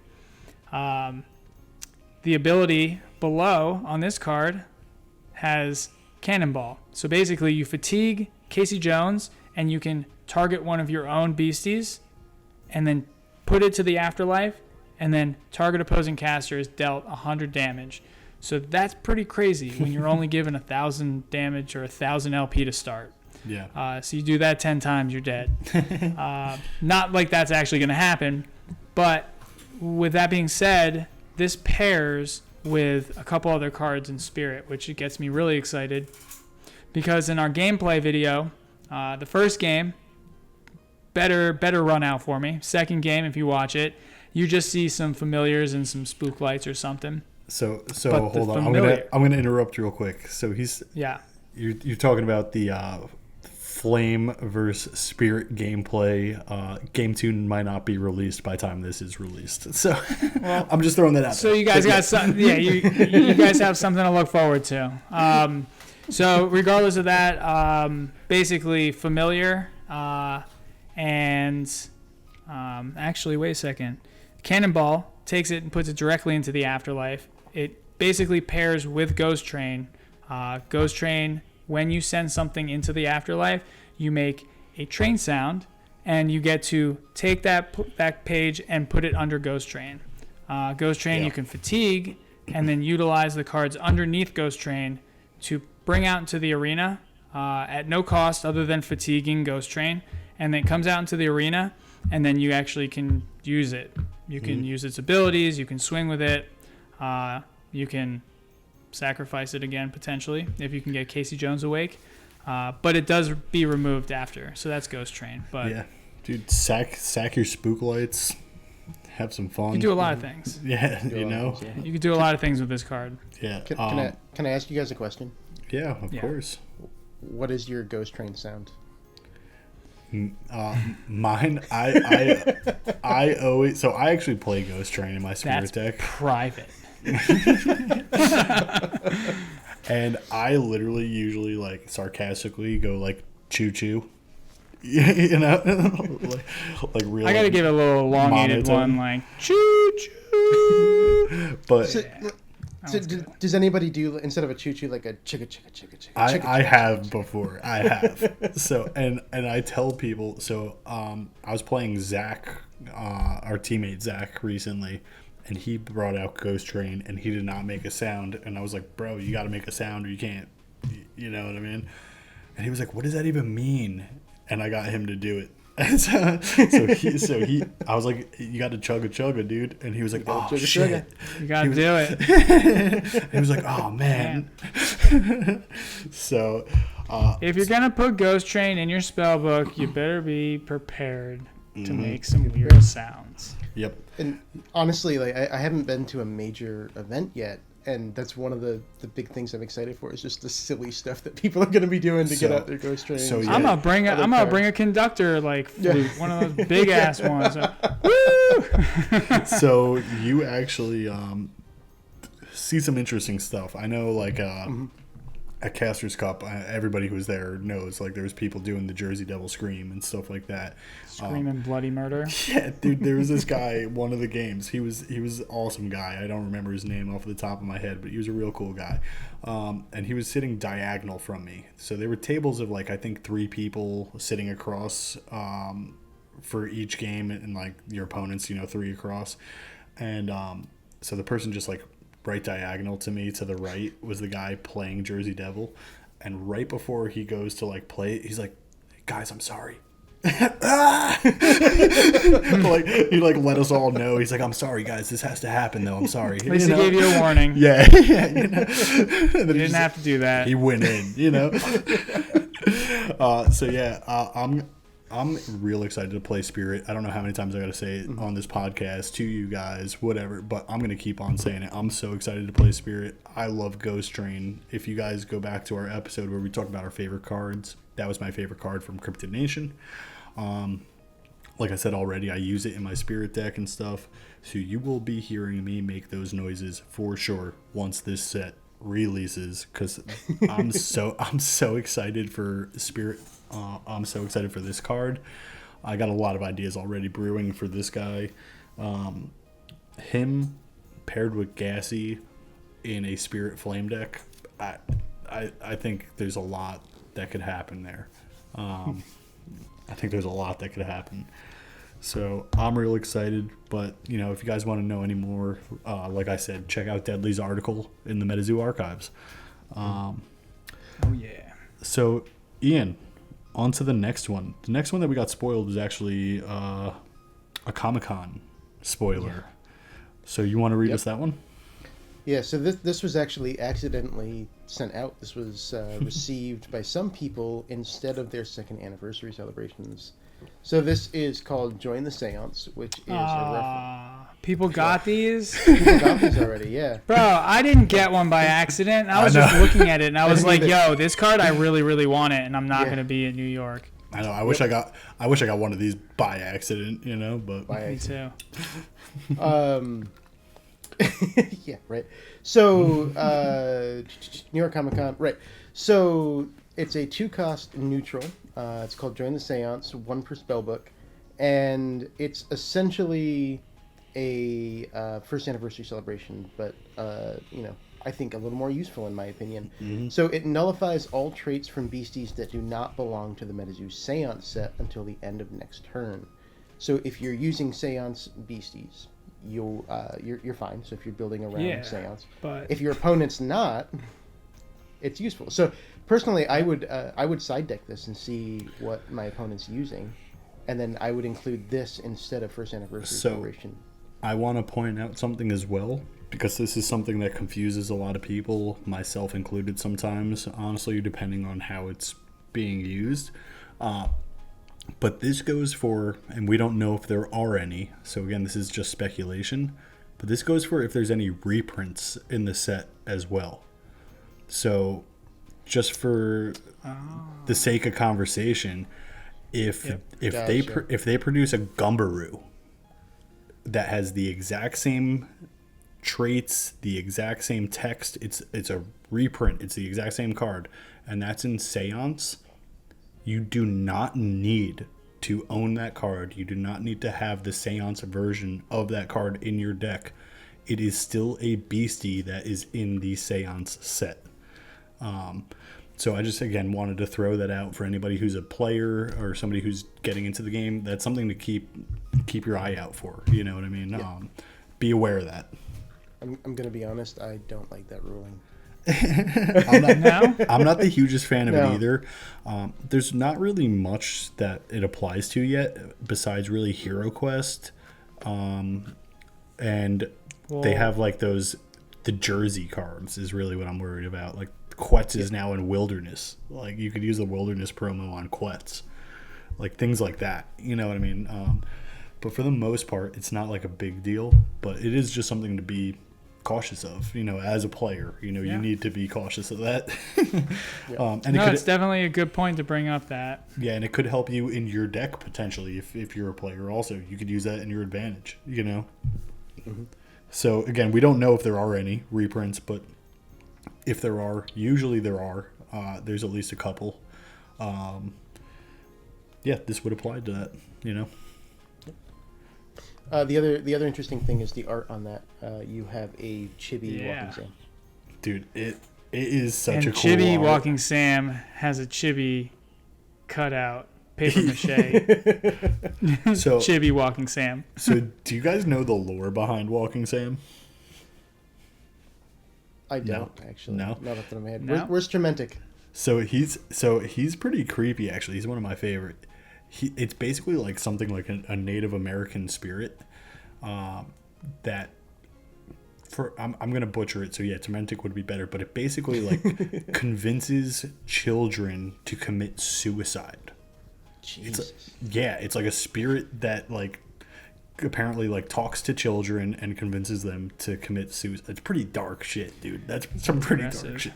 The ability below on this card has Cannonball. So basically you fatigue Casey Jones and you can target one of your own beasties and then put it to the afterlife, and then target opposing caster is dealt 100 damage. So that's pretty crazy when you're only given 1,000 damage or 1,000 LP to start. Yeah. So you do that 10 times, you're dead. Not like that's actually going to happen, but with that being said, this pairs with a couple other cards in Spirit, which it gets me really excited, because in our gameplay video, the first game, better run out for me. Second game, if you watch it, you just see some familiars and some spook lights or something. So But hold on. I'm gonna interrupt real quick. So you're talking about the flame versus spirit gameplay. Game 2 might not be released by the time this is released. So I'm just throwing that out. So you guys got something. Yeah, you guys have something to look forward to. So regardless of that, basically familiar and actually, wait a second. Cannonball takes it and puts it directly into the afterlife. It basically pairs with Ghost Train. Ghost Train, when you send something into the afterlife, you make a train sound, and you get to take that page and put it under Ghost Train. Ghost Train, you can fatigue, and then utilize the cards underneath Ghost Train to bring out into the arena at no cost other than fatiguing Ghost Train, and then it comes out into the arena, and then you actually can use it. You can use its abilities, you can swing with it, you can sacrifice it again potentially if you can get Casey Jones awake, but it does be removed after, so that's Ghost Train. But yeah, dude, sack your spook lights, have some fun. You can do a lot of things. Yeah, you know, you can do a lot of things with this card. Yeah. Can I ask you guys a question? Yeah, of course. What is your Ghost Train sound? Mine, I always, so I actually play Ghost Train in my spirit deck. Private. And I literally usually like sarcastically go like choo choo. You know, like really. I gotta give it a little elongated one, like choo choo. But So does anybody do, instead of a choo choo, like a chicka chicka chicka chicka? I have before. I have. So and I tell people. So I was playing Zach, our teammate Zach, recently, and he brought out Ghost Train, and he did not make a sound, and I was like, bro, you got to make a sound, or you can't. You know what I mean? And he was like, what does that even mean? And I got him to do it. And so he, I was like, you got to chugga, dude. And he was like, oh, shit. You got to do it. He was like, oh, man. So. If you're going to put Ghost Train in your spell book, you better be prepared to make some weird sounds. Yep. And honestly, like I haven't been to a major event yet, and that's one of the big things I'm excited for is just the silly stuff that people are going to be doing to get out their ghost trains. So, yeah. I'm gonna bring a conductor like flute, one of those big ass ones. Woo! So you actually see some interesting stuff. I know, like at Caster's Cup, everybody who was there knows, like, there was people doing the Jersey Devil scream and stuff like that. Screaming bloody murder. Yeah, dude, there was this guy, one of the games. He was an awesome guy. I don't remember his name off the top of my head, but he was a real cool guy. And he was sitting diagonal from me. So there were tables of, like, I think 3 people sitting across for each game, and, like, your opponents, 3 across. And so the person just, like, right diagonal to me to the right was the guy playing Jersey Devil. And right before he goes to, like, play, he's like, guys, I'm sorry. Like, he, like, let us all know. He's like, I'm sorry, guys, this has to happen, though. I'm sorry. At least he gave you a warning. Yeah. You didn't have to do that. He went in, So yeah, I'm real excited to play Spirit. I don't know how many times I got to say it on this podcast to you guys, whatever, but I'm going to keep on saying it. I'm so excited to play Spirit. I love Ghost Train. If you guys go back to our episode where we talked about our favorite cards, that was my favorite card from Cryptid Nation. Like I said already, I use it in my Spirit deck and stuff. So you will be hearing me make those noises for sure once this set releases, because I'm so excited for Spirit. I'm so excited for this card. I got a lot of ideas already brewing for this guy. Him paired with Gassy in a Spirit Flame deck, I think there's a lot that could happen there. I think there's a lot that could happen. So I'm real excited, but if you guys want to know any more, like I said, check out Deadly's article in the Metazoo Archives. Oh yeah. So Ian, on to the next one. The next one that we got spoiled was actually a Comic-Con spoiler. Yeah. So you want to read us that one? Yeah, so this was actually accidentally sent out. This was received by some people instead of their second anniversary celebrations. So this is called Join the Seance, which is a reference. People got these? People got these already, yeah. Bro, I didn't get one by accident. I was just looking at it, and I was like, yo, this card, I really, really want it, and I'm not going to be in New York. I know. I wish I got one of these by accident, but by accident. Me too. Yeah, right. So, New York Comic Con, right. So, it's a 2-cost neutral. It's called Join the Seance, 1 per spellbook. And it's essentially a first anniversary celebration, but, I think a little more useful in my opinion. Mm-hmm. So, it nullifies all traits from beasties that do not belong to the Metazoo Seance set until the end of next turn. So, if you're using Seance beasties, you're fine. So if you're building around Seance, but if your opponent's not, it's useful. So personally, I would side deck this and see what my opponent's using, and then I would include this instead of first anniversary celebration. I want to point out something as well, because this is something that confuses a lot of people, myself included sometimes, honestly, depending on how it's being used. But this goes for, and we don't know if there are any, so again, this is just speculation, but this goes for if there's any reprints in the set as well. So, just for the sake of conversation, if they produce a Gumbaroo that has the exact same traits, the exact same text, it's a reprint, it's the exact same card, and that's in Seance, you do not need to own that card. You do not need to have the Seance version of that card in your deck. It is still a beastie that is in the Seance set. So I just, again, wanted to throw that out for anybody who's a player or somebody who's getting into the game. That's something to keep your eye out for. You know what I mean? Yeah. Be aware of that. I'm going to be honest. I don't like that ruling. I'm not the hugest fan of it either. There's not really much that it applies to yet besides really Hero Quest, and they have like the Jersey cards is really what I'm worried about. Like Quetz is now in Wilderness. Like you could use the Wilderness promo on Quetz, like things like that. You know what I mean? But for the most part, it's not like a big deal. But it is just something to be cautious of, as a player. You need to be cautious of that. It's definitely a good point to bring up that. Yeah, and it could help you in your deck potentially if you're a player also. You could use that in your advantage, Mm-hmm. So, again, we don't know if there are any reprints, but if there are, usually there are. There's at least a couple. This would apply to that, The other interesting thing is the art on that. You have a chibi Walking Sam. Dude, it is such a cool Chibi art. Walking Sam has a chibi cutout, paper mache. So, Chibi Walking Sam. So, do you guys know the lore behind Walking Sam? I don't actually. No, not off the top of my head. No? Where's Trementic? So he's pretty creepy actually. He's one of my favorite. It's basically like something like a Native American spirit that I'm gonna butcher it. So yeah, Trementic would be better, but it basically like convinces children to commit suicide. Jesus. It's like a spirit that like apparently like talks to children and convinces them to commit suicide. It's pretty dark shit, dude. That's some pretty dark shit.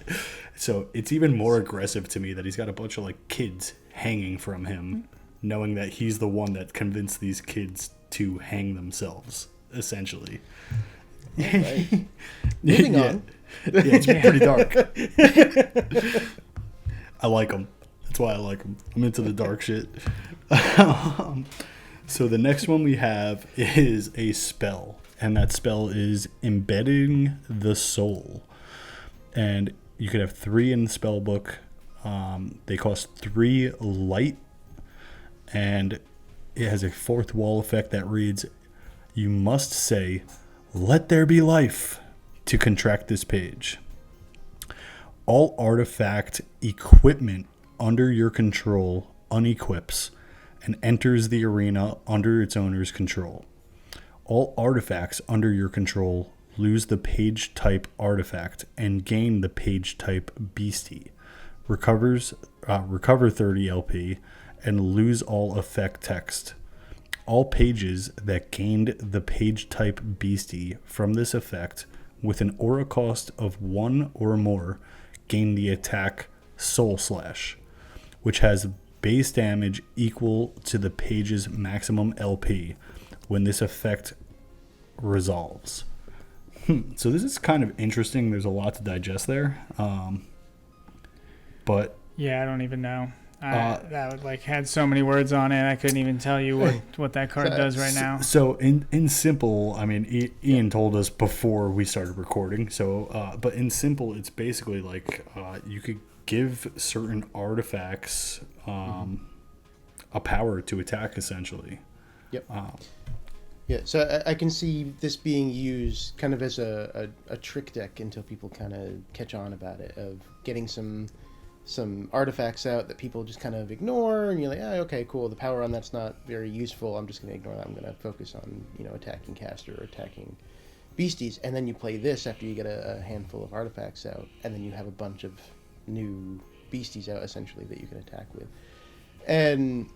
So it's even more aggressive to me that he's got a bunch of like kids hanging from him, knowing that he's the one that convinced these kids to hang themselves, essentially. Right. Moving on. Yeah, it's pretty dark. I like them. That's why I like them. I'm into the dark shit. So the next one we have is a spell, and that spell is Embedding the Soul. And you could have 3 in the spell book. They cost 3 light, and it has a 4th wall effect that reads, "You must say, 'Let there be life,' to contract this page. All artifact equipment under your control unequips and enters the arena under its owner's control. All artifacts under your control lose the page type artifact and gain the page type beastie. Recover 30 LP and lose all effect text. All pages that gained the page type beastie from this effect with an aura cost of 1 or more gain the attack Soul Slash, which has base damage equal to the page's maximum LP when this effect resolves." So this is kind of interesting. There's a lot to digest there. But yeah, I don't even know. That like had so many words on it. I couldn't even tell you what that card does right now. So in simple, I mean, Ian told us before we started recording. So, but in simple, it's basically like you could give certain artifacts a power to attack, essentially. Yep. Yeah, so I can see this being used kind of as a trick deck until people kind of catch on about it, of getting some artifacts out that people just kind of ignore, and you're like, okay, cool, the power on that's not very useful, I'm just going to ignore that, I'm going to focus on, attacking caster or attacking beasties, and then you play this after you get a handful of artifacts out, and then you have a bunch of new beasties out, essentially, that you can attack with. And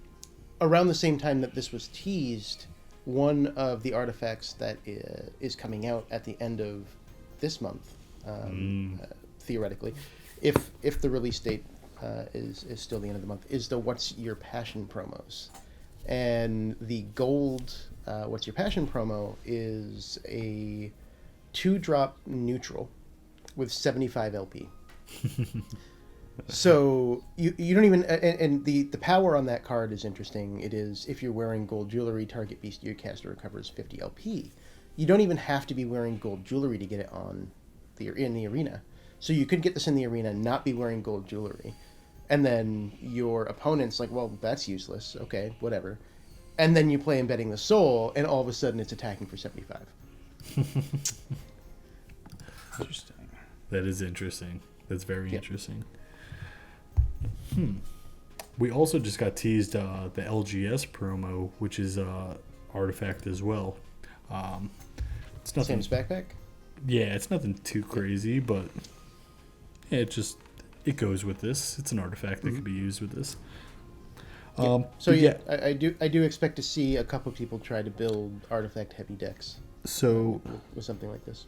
around the same time that this was teased, one of the artifacts that is coming out at the end of this month, theoretically, if the release date is still the end of the month, is the What's Your Passion promos. And the gold What's Your Passion promo is a 2-drop neutral with 75 LP. So you don't even, and the power on that card is interesting. It is, if you're wearing gold jewelry, target beastie or caster recovers 50 LP. You don't even have to be wearing gold jewelry to get it in the arena. So you could get this in the arena and not be wearing gold jewelry, and then your opponent's like, well, that's useless. Okay, whatever. And then you play Embedding the Soul, and all of a sudden it's attacking for 75. Interesting. That is interesting. That's very interesting. We also just got teased the LGS promo, which is artifact as well. It's nothing. Sam's backpack? Yeah, it's nothing too crazy, but it goes with this. It's an artifact that could be used with this. I do expect to see a couple people try to build artifact heavy decks. So with something like this.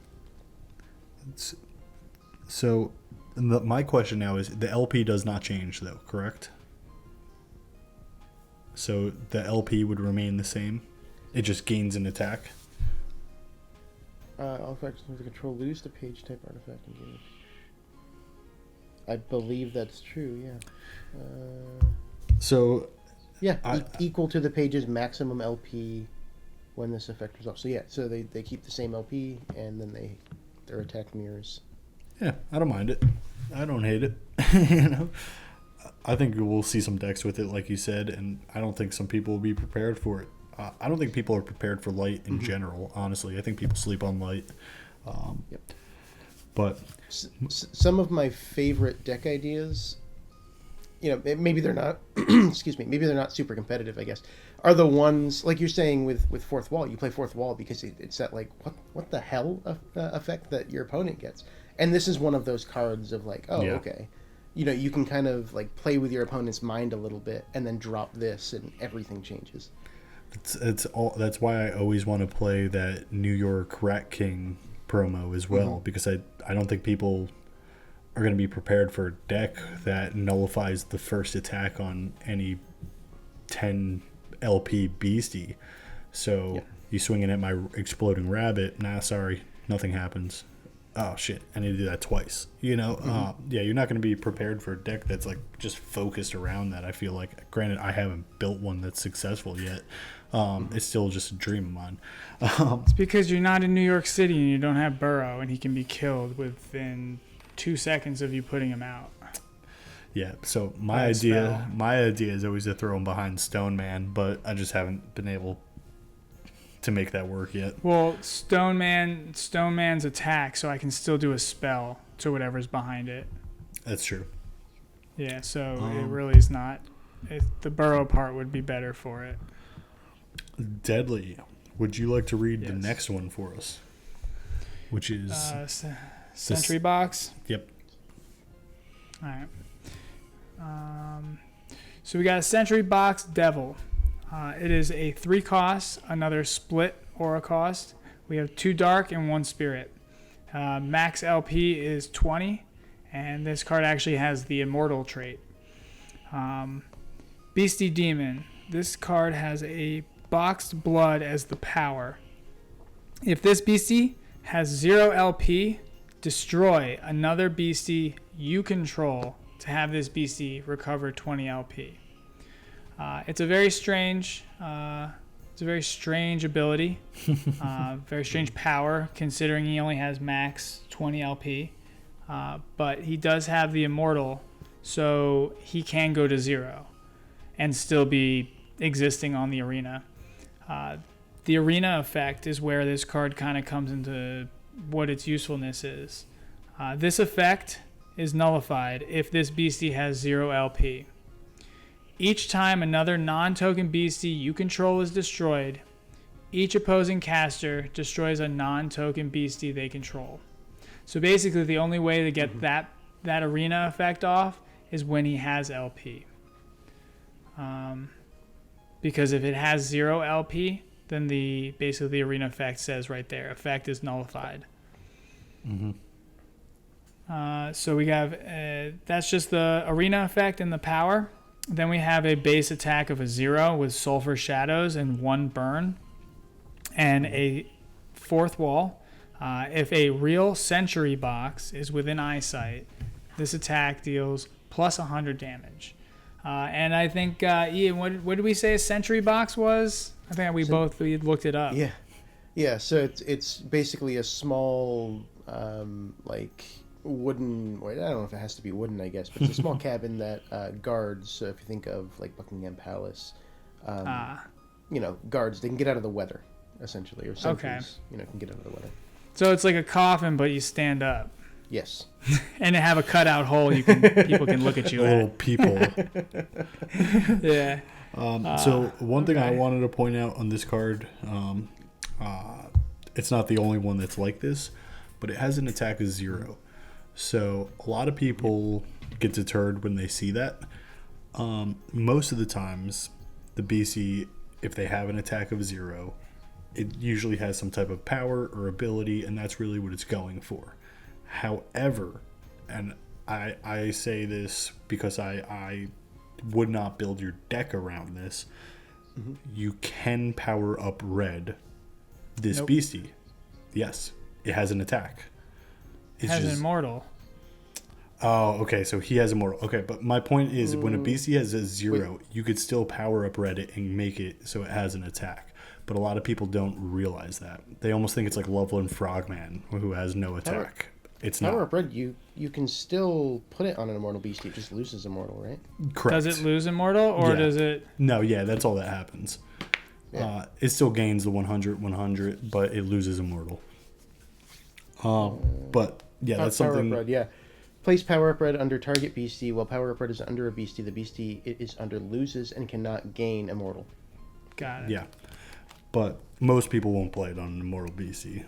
So my question now is, the LP does not change though, correct? So the LP would remain the same. It just gains an attack. Artifacts with the control lose the page type artifact engage. I believe that's true. Yeah. So. Yeah, equal to the page's maximum LP when this effect resolves. So yeah, so they keep the same LP and then their attack mirrors. Yeah, I don't mind it. I don't hate it. You know, I think we'll see some decks with it, like you said, and I don't think some people will be prepared for it. I don't think people are prepared for light in general. Honestly, I think people sleep on light. Yep. But some of my favorite deck ideas, you know, maybe they're not. excuse me. Maybe they're not super competitive, I guess. Are the ones like you're saying with Fourth Wall? You play Fourth Wall because it's that like what the hell effect that your opponent gets. And this is one of those cards of like, oh, okay. You know, you can kind of like play with your opponent's mind a little bit and then drop this and everything changes. It's all. That's why I always want to play that New York Rat King promo as well, because I don't think people are going to be prepared for a deck that nullifies the first attack on any 10 LP beastie. So you swing in at my exploding rabbit. Nah, sorry, nothing happens. Oh shit, I need to do that twice. You know, you're not going to be prepared for a deck that's like just focused around that. I feel like, granted, I haven't built one that's successful yet. It's still just a dream of mine. It's because you're not in New York City and you don't have Burrow, and he can be killed within 2 seconds of you putting him out. Yeah. So my idea is always to throw him behind Stone Man, but I just haven't been able to make that work yet. Well, Stone Man's attack, so I can still do a spell to whatever's behind it. That's true. Yeah, so it really is not. The Burrow part would be better for it. Deadly. Would you like to read the next one for us? Which is Sentry Box. Yep. All right. So we got a Sentry Box Devil. It is a 3 cost, another split aura cost. We have 2 dark and 1 spirit. Max LP is 20, and this card actually has the Immortal trait. Beastie Demon. This card has a boxed blood as the power. If this beastie has 0 LP, destroy another beastie you control to have this beastie recover 20 LP. It's a very strange ability, very strange power considering he only has max 20 LP, but he does have the Immortal, so he can go to 0 and still be existing on the arena. The arena effect is where this card kind of comes into what its usefulness is. This effect is nullified if this beastie has 0 LP. Each time another non-token beastie you control is destroyed, each opposing caster destroys a non-token beastie they control. So basically the only way to get that arena effect off is when he has LP. Because if it has 0 LP, then basically the arena effect says right there, effect is nullified. So we have, that's just the arena effect and the power. Then we have a base attack of a 0 with Sulfur Shadows and 1 burn. And a 4th wall. If a real Sentry Box is within eyesight, this attack deals plus 100 damage. And I think, Ian, what did we say a Sentry Box was? I think we looked it up. Yeah. Yeah, so it's basically a small, like, wooden, I don't know if it has to be wooden, I guess, but it's a small cabin that guards, so if you think of, like, Buckingham Palace, you know, guards, they can get out of the weather, essentially, or sentries, you know, can get out of the weather. So it's like a coffin, but you stand up. Yes. And it have a cutout hole people can look at you Little people. Yeah. So one thing I wanted to point out on this card, it's not the only one that's like this, but it has an attack of 0. So a lot of people get deterred when they see that. Most of the times, the BC, if they have an attack of 0, it usually has some type of power or ability, and that's really what it's going for. However, and I say this because I would not build your deck around this, you can power up red this Beastie. Yes, it has an attack. It has an Immortal. Oh, okay, so he has Immortal. Okay, but my point is when a BC has a 0, you could still power up red and make it so it has an attack. But a lot of people don't realize that. They almost think it's like Loveland Frogman, who has no attack. It's not. Power up red, you can still put it on an Immortal Beastie. It just loses Immortal, right? Correct. Does it lose Immortal, or does it... No, yeah, that's all that happens. Yeah. It still gains the 100, but it loses Immortal. But, yeah, that's something... Power up red, yeah. Place power up red under target beastie. While power up red is under a beastie, the beastie it is under loses and cannot gain Immortal. Got it. Yeah. But most people won't play it on an Immortal BC.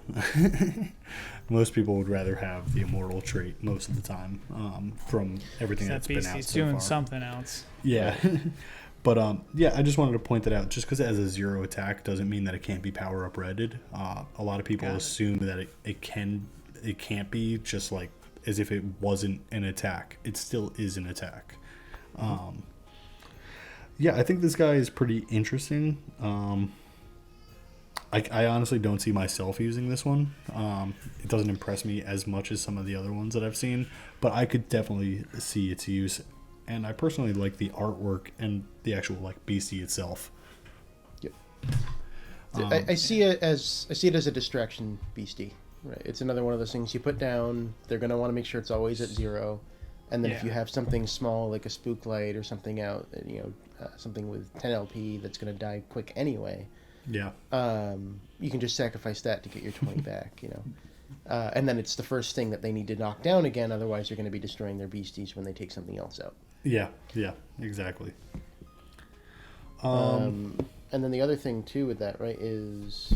Most people would rather have the Immortal trait most of the time from everything that's been out so doing far. something else. Yeah. But, yeah, I just wanted to point that out. Just because it has a 0 attack doesn't mean that it can't be power up redded. A lot of people assume that it can't be, just like as if it wasn't an attack. It still is an attack. Yeah, I think this guy is pretty interesting. I honestly don't see myself using this one. It doesn't impress me as much as some of the other ones that I've seen, but I could definitely see its use. And I personally like the artwork and the actual like BC itself. Yep. I see it as a distraction beastie. Right. It's another one of those things you put down. They're going to want to make sure it's always at 0. And then if you have something small like a spook light or something out, something with 10 LP that's going to die quick anyway. Yeah. You can just sacrifice that to get your 20 back, and then it's the first thing that they need to knock down again. Otherwise, they're going to be destroying their beasties when they take something else out. Yeah, exactly. And then the other thing, too, with that, right, is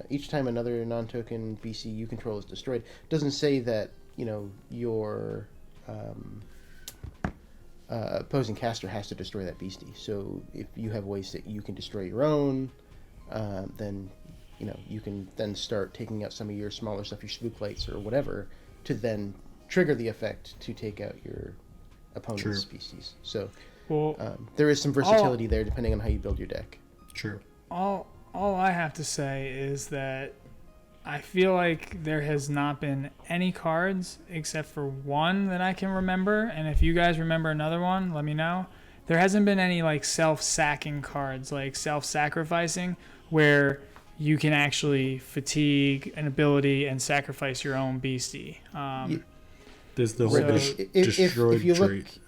each time another non-token BC you control is destroyed, it doesn't say that, your opposing caster has to destroy that beastie. So if you have ways that you can destroy your own, then you can then start taking out some of your smaller stuff, your spook lights or whatever, to then trigger the effect to take out your opponent's species. So there is some versatility there depending on how you build your deck. True. All I have to say is that I feel like there has not been any cards except for one that I can remember, and if you guys remember another one, let me know. There hasn't been any like self-sacking cards, like self-sacrificing, where you can actually fatigue an ability and sacrifice your own beastie. There's the whole destroyed trait.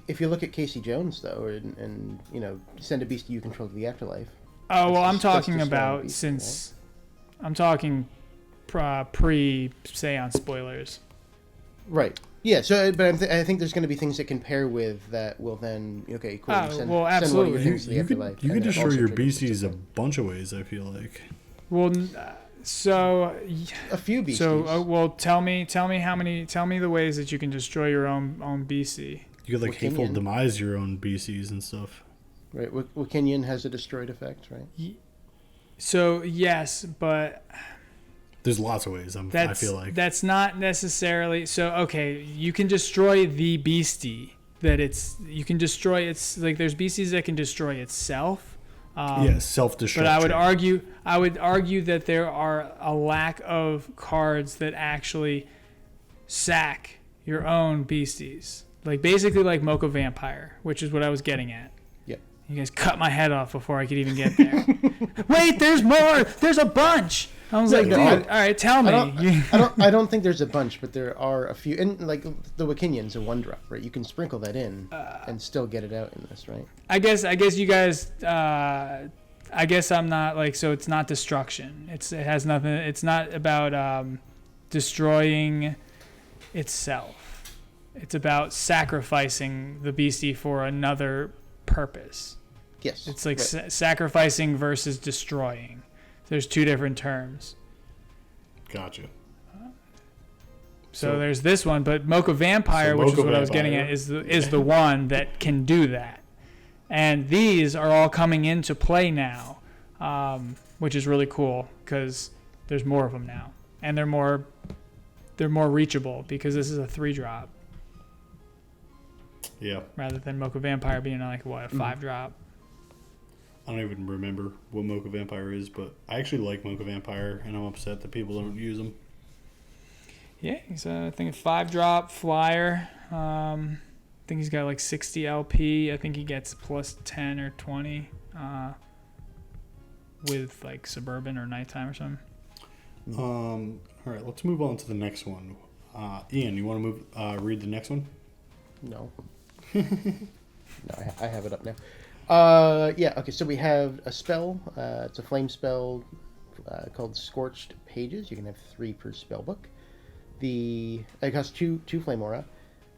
If you look at Casey Jones though, and send a beastie you control to the afterlife. Oh well, I'm talking about since. Right? I'm talking pre-Seance Spoilers. Right. Yeah. So, but I think there's going to be things that can pair with that will then cool. Absolutely. Send one of your things to the afterlife. You can destroy your beasties a bunch of ways. I feel like. Well, so a few beasties. So tell me how many. Tell me the ways that you can destroy your own beastie. You could hateful demise your own beasties and stuff. Right. Wakinian has a destroyed effect, right? So yes, but there's lots of ways. I feel like that's not necessarily so. Okay, you can destroy the beastie. You can destroy its like. There's beasties that can destroy itself. Self-destruct. But I would argue that there are a lack of cards that actually sack your own beasties. Like basically like Mocha Vampire, which is what I was getting at. You guys cut my head off before I could even get there. Wait, there's more. There's a bunch. I was like, dude, all right, tell me. I don't think there's a bunch, but there are a few. And like the Wakinian's a 1-drop, right? You can sprinkle that in and still get it out in this, right? I guess you guys. I guess I'm not like so. It's not destruction. It has nothing. It's not about destroying itself. It's about sacrificing the beastie for another purpose. Yes. It's like sacrificing versus destroying. There's two different terms. Gotcha. So there's this one, but Mocha Vampire, which is what I was getting at, is the one that can do that. And these are all coming into play now, which is really cool because there's more of them now, and they're more reachable because this is a 3-drop. Yeah. Rather than Mocha Vampire being like a 5-drop. I don't even remember what Mocha Vampire is, but I actually like Mocha Vampire, and I'm upset that people don't use them. Yeah, he's I think a 5-drop flyer. I think he's got like 60 LP. I think he gets plus 10 or 20 with like Suburban or Nighttime or something. All right, let's move on to the next one. Ian, you want to read the next one? No. No, I have it up now. Yeah, okay, so we have a spell. It's a flame spell called Scorched Pages. You can have 3 per spell book. It costs 2 flame aura,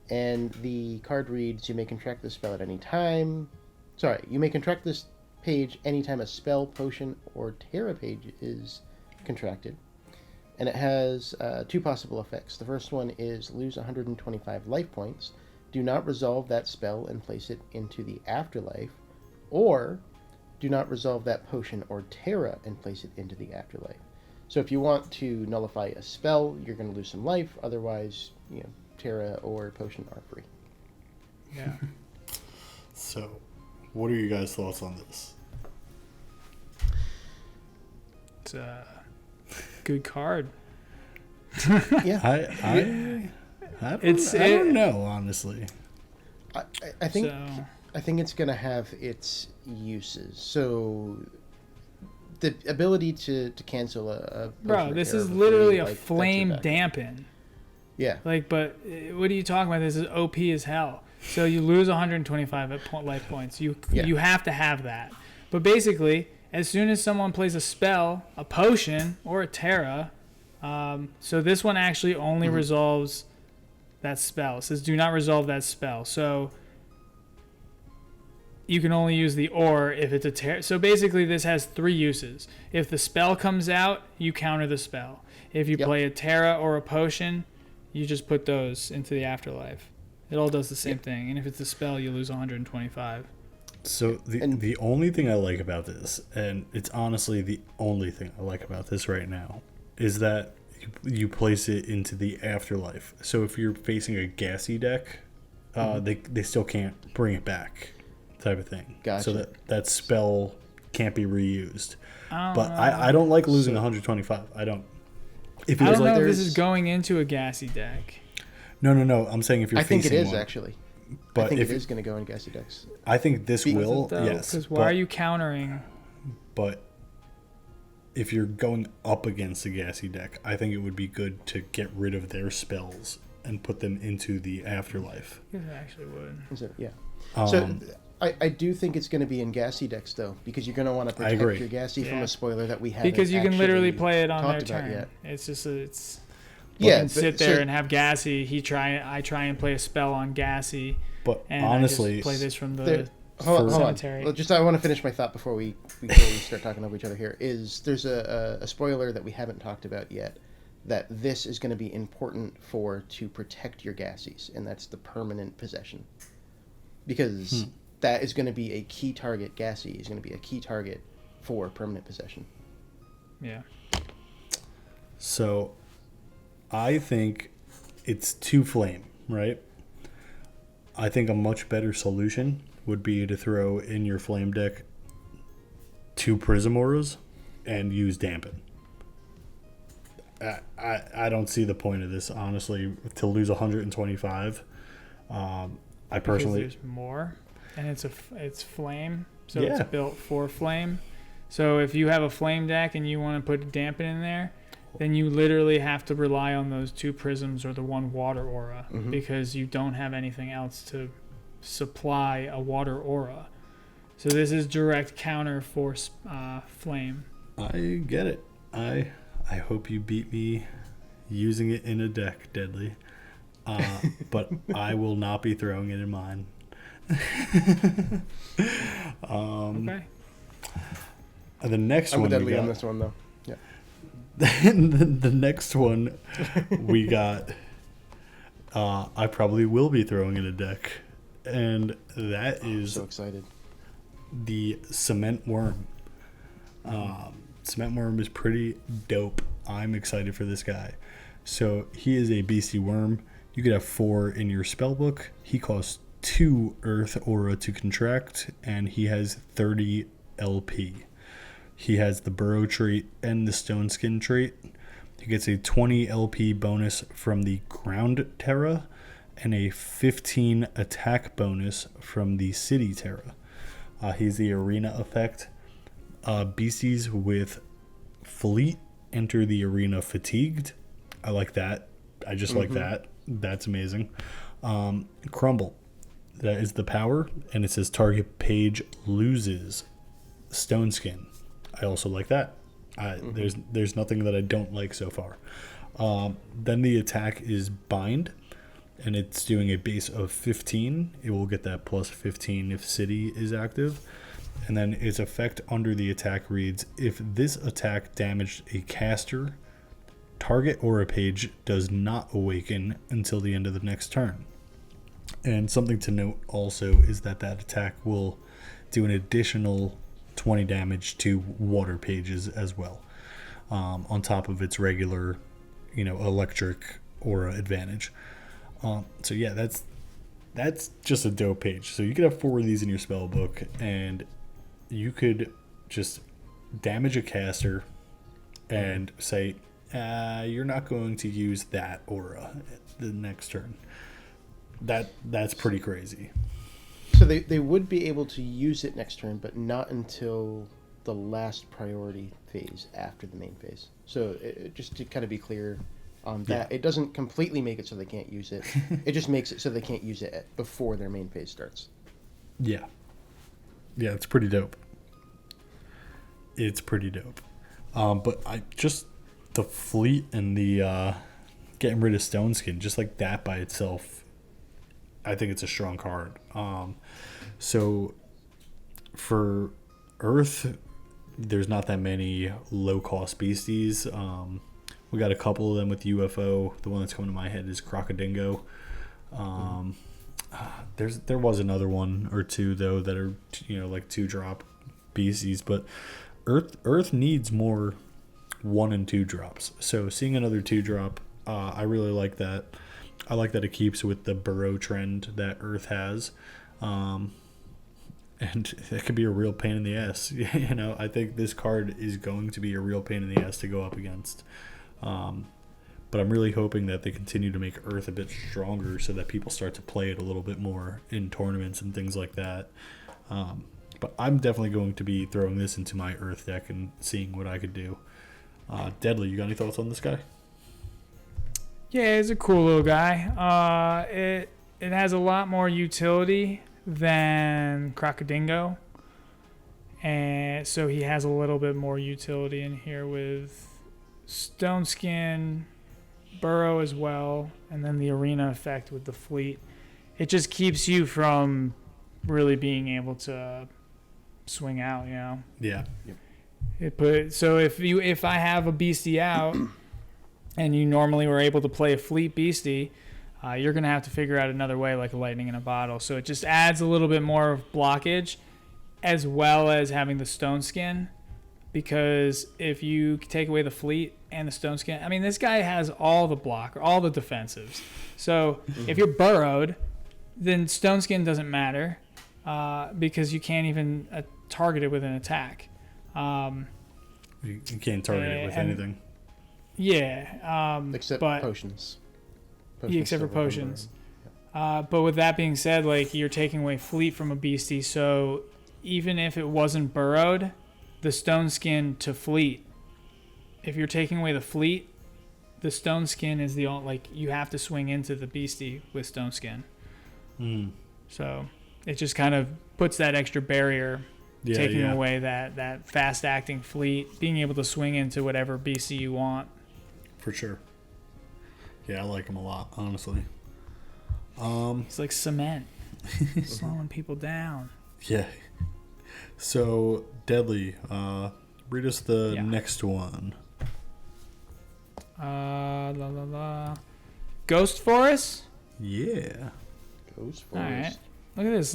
and the card reads, you may contract this spell at any time. Sorry, you may contract this page anytime a spell, potion, or terra page is contracted. And it has 2 possible effects. The first one is lose 125 life points. Do not resolve that spell and place it into the afterlife. Or do not resolve that potion or terra and place it into the afterlife. So if you want to nullify a spell, you're going to lose some life. Otherwise, terra or potion are free. Yeah. So, what are your guys' thoughts on this? It's a good card. Yeah. I don't know, honestly. I think it's going to have its uses. So the ability to cancel a bro, this is literally a flame dampen. Yeah. Like, but what are you talking about? This is OP as hell. So you lose 125 life points. You have to have that. But basically, as soon as someone plays a spell, a potion, or a terra, so this one actually only resolves that spell. It says do not resolve that spell. So you can only use the or if it's a terra. So basically this has 3 uses. If the spell comes out, you counter the spell. If you play a terra or a potion, you just put those into the afterlife. It all does the same thing. And if it's a spell, you lose 125. So the only thing I like about this, and it's honestly the only thing I like about this right now, is that you place it into the afterlife. So if you're facing a gassy deck, they still can't bring it back, type of thing. Gotcha. So that spell can't be reused. I don't like losing 125. I don't. If it I was don't like know if this is going into a gassy deck. No. I'm saying if you're facing I think it is one. Actually. But I think it is going to go in gassy decks. I think this will, yes. Because why are you countering? But if you're going up against a gassy deck, I think it would be good to get rid of their spells and put them into the afterlife. It actually would. Yeah. So I do think it's going to be in gassy decks, though, because you're going to want to protect your gassy from a spoiler that we haven't because you can literally play it on their turn. Yet. It's just it's. You can sit there and have gassy. I try and play a spell on gassy. But and honestly, I just play this from the cemetery. Well, I want to finish my thought before we start talking over each other here. There's a spoiler that we haven't talked about yet that this is going to be important to protect your gassies, and that's the permanent possession, because that is going to be a key target. Gassy is going to be a key target for permanent possession. Yeah. So, I think it's 2 flame, right? I think a much better solution would be to throw in your flame deck 2 Prism Auras and use Dampen. I don't see the point of this, honestly, to lose 125. I personally... Because there's more, and it's flame, so it's built for flame. So if you have a flame deck and you want to put Dampen in there, then you literally have to rely on those 2 prisms or the 1 water aura because you don't have anything else to supply a water aura. So this is direct counter for flame. I get it. I hope you beat me using it in a deck, Deadly. But I will not be throwing it in mine. Okay. The next one Deadly on this one, though. the next one we got I probably will be throwing in a deck, and that I'm is so excited. the Cement Worm. Cement Worm is pretty dope. I'm excited for this guy. So he is a Beastie Worm. You could have 4 in your spellbook. He costs 2 Earth Aura to contract, and he has 30 LP. He has the Burrow trait and the Stone Skin trait. He gets a 20 LP bonus from the Ground Terra and a 15 attack bonus from the City Terra. He's the Arena effect. Beasties with Fleet enter the arena fatigued. I like that. I just like that. That's amazing. Crumble. That is the power, and it says target page loses Stone Skin. I also like that. There's nothing that I don't like so far. Then the attack is Bind, and it's doing a base of 15. It will get that plus 15 if City is active. And then its effect under the attack reads, if this attack damaged a caster, target aura page does not awaken until the end of the next turn. And something to note also is that attack will do an additional 20 damage to water pages as well, on top of its regular, electric aura advantage. So yeah, that's just a dope page. So you could have 4 of these in your spell book, and you could just damage a caster and say, you're not going to use that aura the next turn. That's pretty crazy. So they would be able to use it next turn, but not until the last priority phase after the main phase. So just to kind of be clear on that, it doesn't completely make it so they can't use it. It just makes it so they can't use it before their main phase starts. Yeah. Yeah, it's pretty dope. It's pretty dope. But the Fleet and the getting rid of Stone Skin, just like that by itself, I think it's a strong card. So for Earth, there's not that many low-cost beasties. We got a couple of them with UFO. The one that's coming to my head is Crocodingo. There was another one or two though that are like 2-drop beasties, but Earth needs more 1 and 2 drops. So seeing another 2-drop, I really like that. I like that it keeps with the burrow trend that Earth has, and it could be a real pain in the ass. I think this card is going to be a real pain in the ass to go up against. But I'm really hoping that they continue to make Earth a bit stronger so that people start to play it a little bit more in tournaments and things like that. But I'm definitely going to be throwing this into my Earth deck and seeing what I could do. Deadly, you got any thoughts on this guy? Yeah, he's a cool little guy. It has a lot more utility than Crocodingo. And so he has a little bit more utility in here with Stone Skin, Burrow as well, and then the arena effect with the Fleet. It just keeps you from really being able to swing out, Yeah. So if I have a beastie out and you normally were able to play a Fleet beastie, you're going to have to figure out another way, like a lightning in a bottle. So it just adds a little bit more of blockage, as well as having the Stone Skin. Because if you take away the Fleet and the Stone Skin, I mean, this guy has all the block, all the defensives. So if you're burrowed, then Stone Skin doesn't matter, because you can't even target it with an attack. You can't target it with anything. Yeah. Except potions. Except for potions. But with that being said, like, you're taking away Fleet from a beastie, so even if it wasn't burrowed, the Stone Skin to Fleet, if you're taking away the Fleet, the Stone Skin is the only, like, you have to swing into the beastie with Stone Skin. So it just kind of puts that extra barrier, taking away that fast acting Fleet, being able to swing into whatever beastie you want. For sure. Yeah, I like him a lot, honestly. It's like cement, slowing people down. Yeah. So, Deadly, read us the next one. Ghost Forest? Yeah. Ghost All right. Forest. Look at these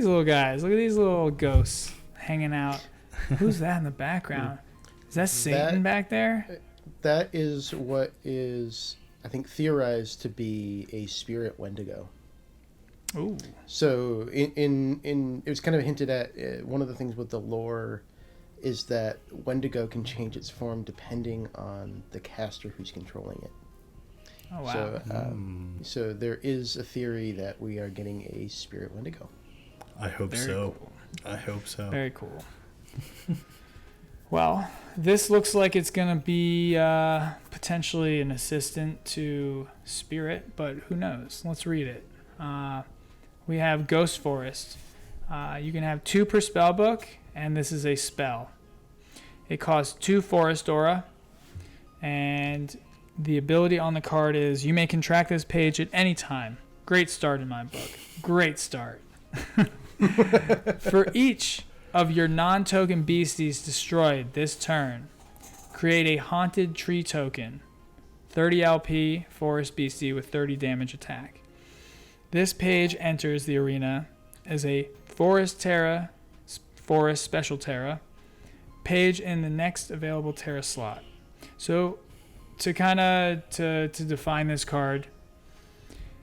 little guys. Look at these little ghosts hanging out. Who's that in the background? Is that Satan back there? That is what is, I think, theorized to be a spirit Wendigo. Ooh. So in it was kind of hinted at, one of the things with the lore is that Wendigo can change its form depending on the caster who's controlling it. Oh, wow. So, so there is a theory that we are getting a spirit Wendigo. I hope Very so. cool. I hope so. Very cool. Well, this looks like it's going to be potentially an assistant to Spirit, but who knows? Let's read it. We have Ghost Forest. You can have 2 per spell book, and this is a spell. It costs 2 Forest Aura, and the ability on the card is you may contract this page at any time. Great start in my book. Great start. For each of your non-token beasties destroyed this turn, create a haunted tree token. 30 LP forest beastie with 30 damage attack. This page enters the arena as a forest special terra page in the next available terra slot. So to define this card,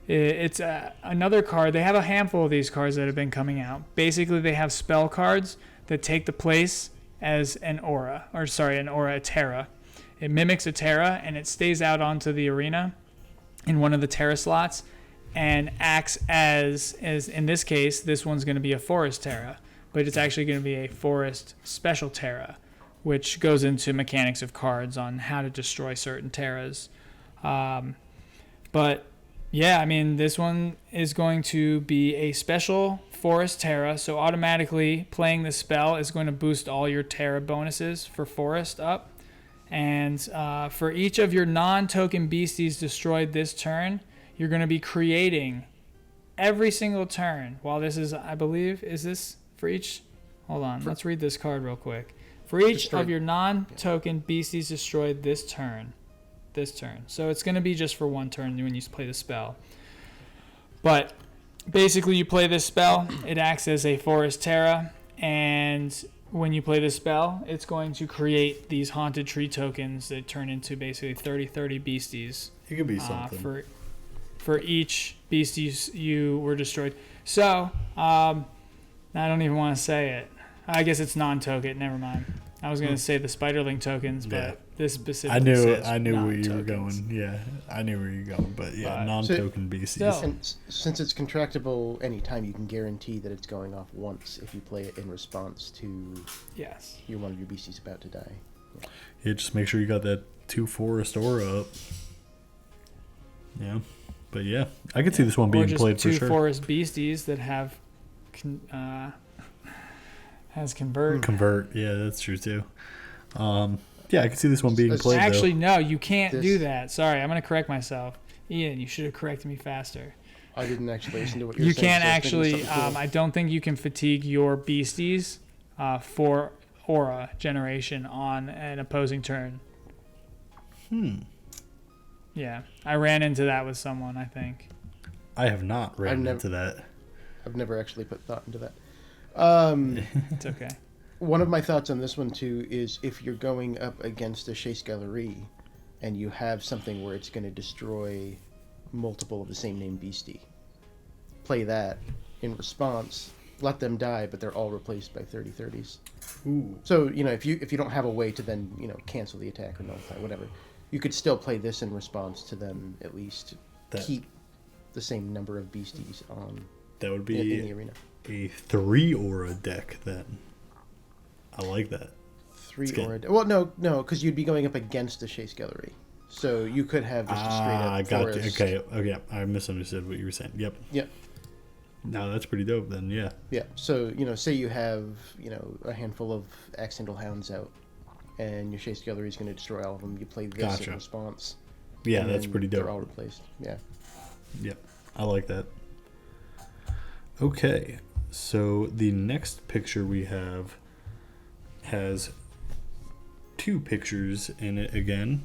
it's another card. They have a handful of these cards that have been coming out. Basically, they have spell cards that take the place as an aura, a terra. It mimics a terra, and it stays out onto the arena in one of the terra slots and acts as in this case, this one's going to be a forest terra, but it's actually going to be a forest special terra, which goes into mechanics of cards on how to destroy certain terras. But yeah, I mean, this one is going to be a special forest terra, so automatically playing the spell is going to boost all your terra bonuses for forest up. And for each of your non-token beasties destroyed this turn, you're going to be creating every single turn. While this is, I believe, is this for each? Hold on, let's read this card real quick. For each of your non-token beasties destroyed this turn. So it's going to be just for one turn when you play the spell. But basically you play this spell, it acts as a forest terra, and when you play this spell, it's going to create these haunted tree tokens that turn into basically 30 beasties. It could be something. For each beasties you were destroyed. So, I don't even want to say it. I guess it's non-token, never mind. I was going to say the Spiderling tokens, but this specifically says I knew where you were non-tokens. going. Yeah, I knew where you were going. But yeah, non-token beasties. So- And since it's contractable anytime, you can guarantee that it's going off once if you play it in response to Yes. one of your beasties about to die. Yeah, just make sure you got that 2 forest aura up. Yeah, but yeah, I could see this one being Or just played for 2 sure. forest beasties that have has convert. Convert, yeah, that's true too. Yeah, I could see this one being played. Actually, though. no, you can't This- do that. Sorry, I'm going to correct myself. Ian, you should have corrected me faster. I didn't actually listen to what you were You saying. can't so I was thinking actually, something cool. I don't think you can fatigue your beasties for aura generation on an opposing turn. Yeah, I ran into that with someone, I think. I have not ran never- into that. I've never actually put thought into that. It's okay. One of my thoughts on this one too is if you're going up against a Chasse Galerie and you have something where it's going to destroy multiple of the same name beastie, play that in response, let them die, but they're all replaced by 30/30s. Ooh. So if you don't have a way to then cancel the attack or nullify whatever, you could still play this in response to them at least keep the same number of beasties on That would in be the arena. a 3 aura deck then. I like that. 3 good. aura. Well, no, because you'd be going up against the Chasse Galerie, so you could have just a straight up I got you. forest. Okay, I misunderstood what you were saying. Yep. Yep. No, that's pretty dope then. Yeah. Yeah. So say you have a handful of Accidental Hounds out, and your Chasse Galerie is going to destroy all of them. You play this Gotcha. in response. Yeah, and that's then pretty dope. They're all replaced. Yeah. Yep. I like that. Okay. So the next picture we have has 2 pictures in it again.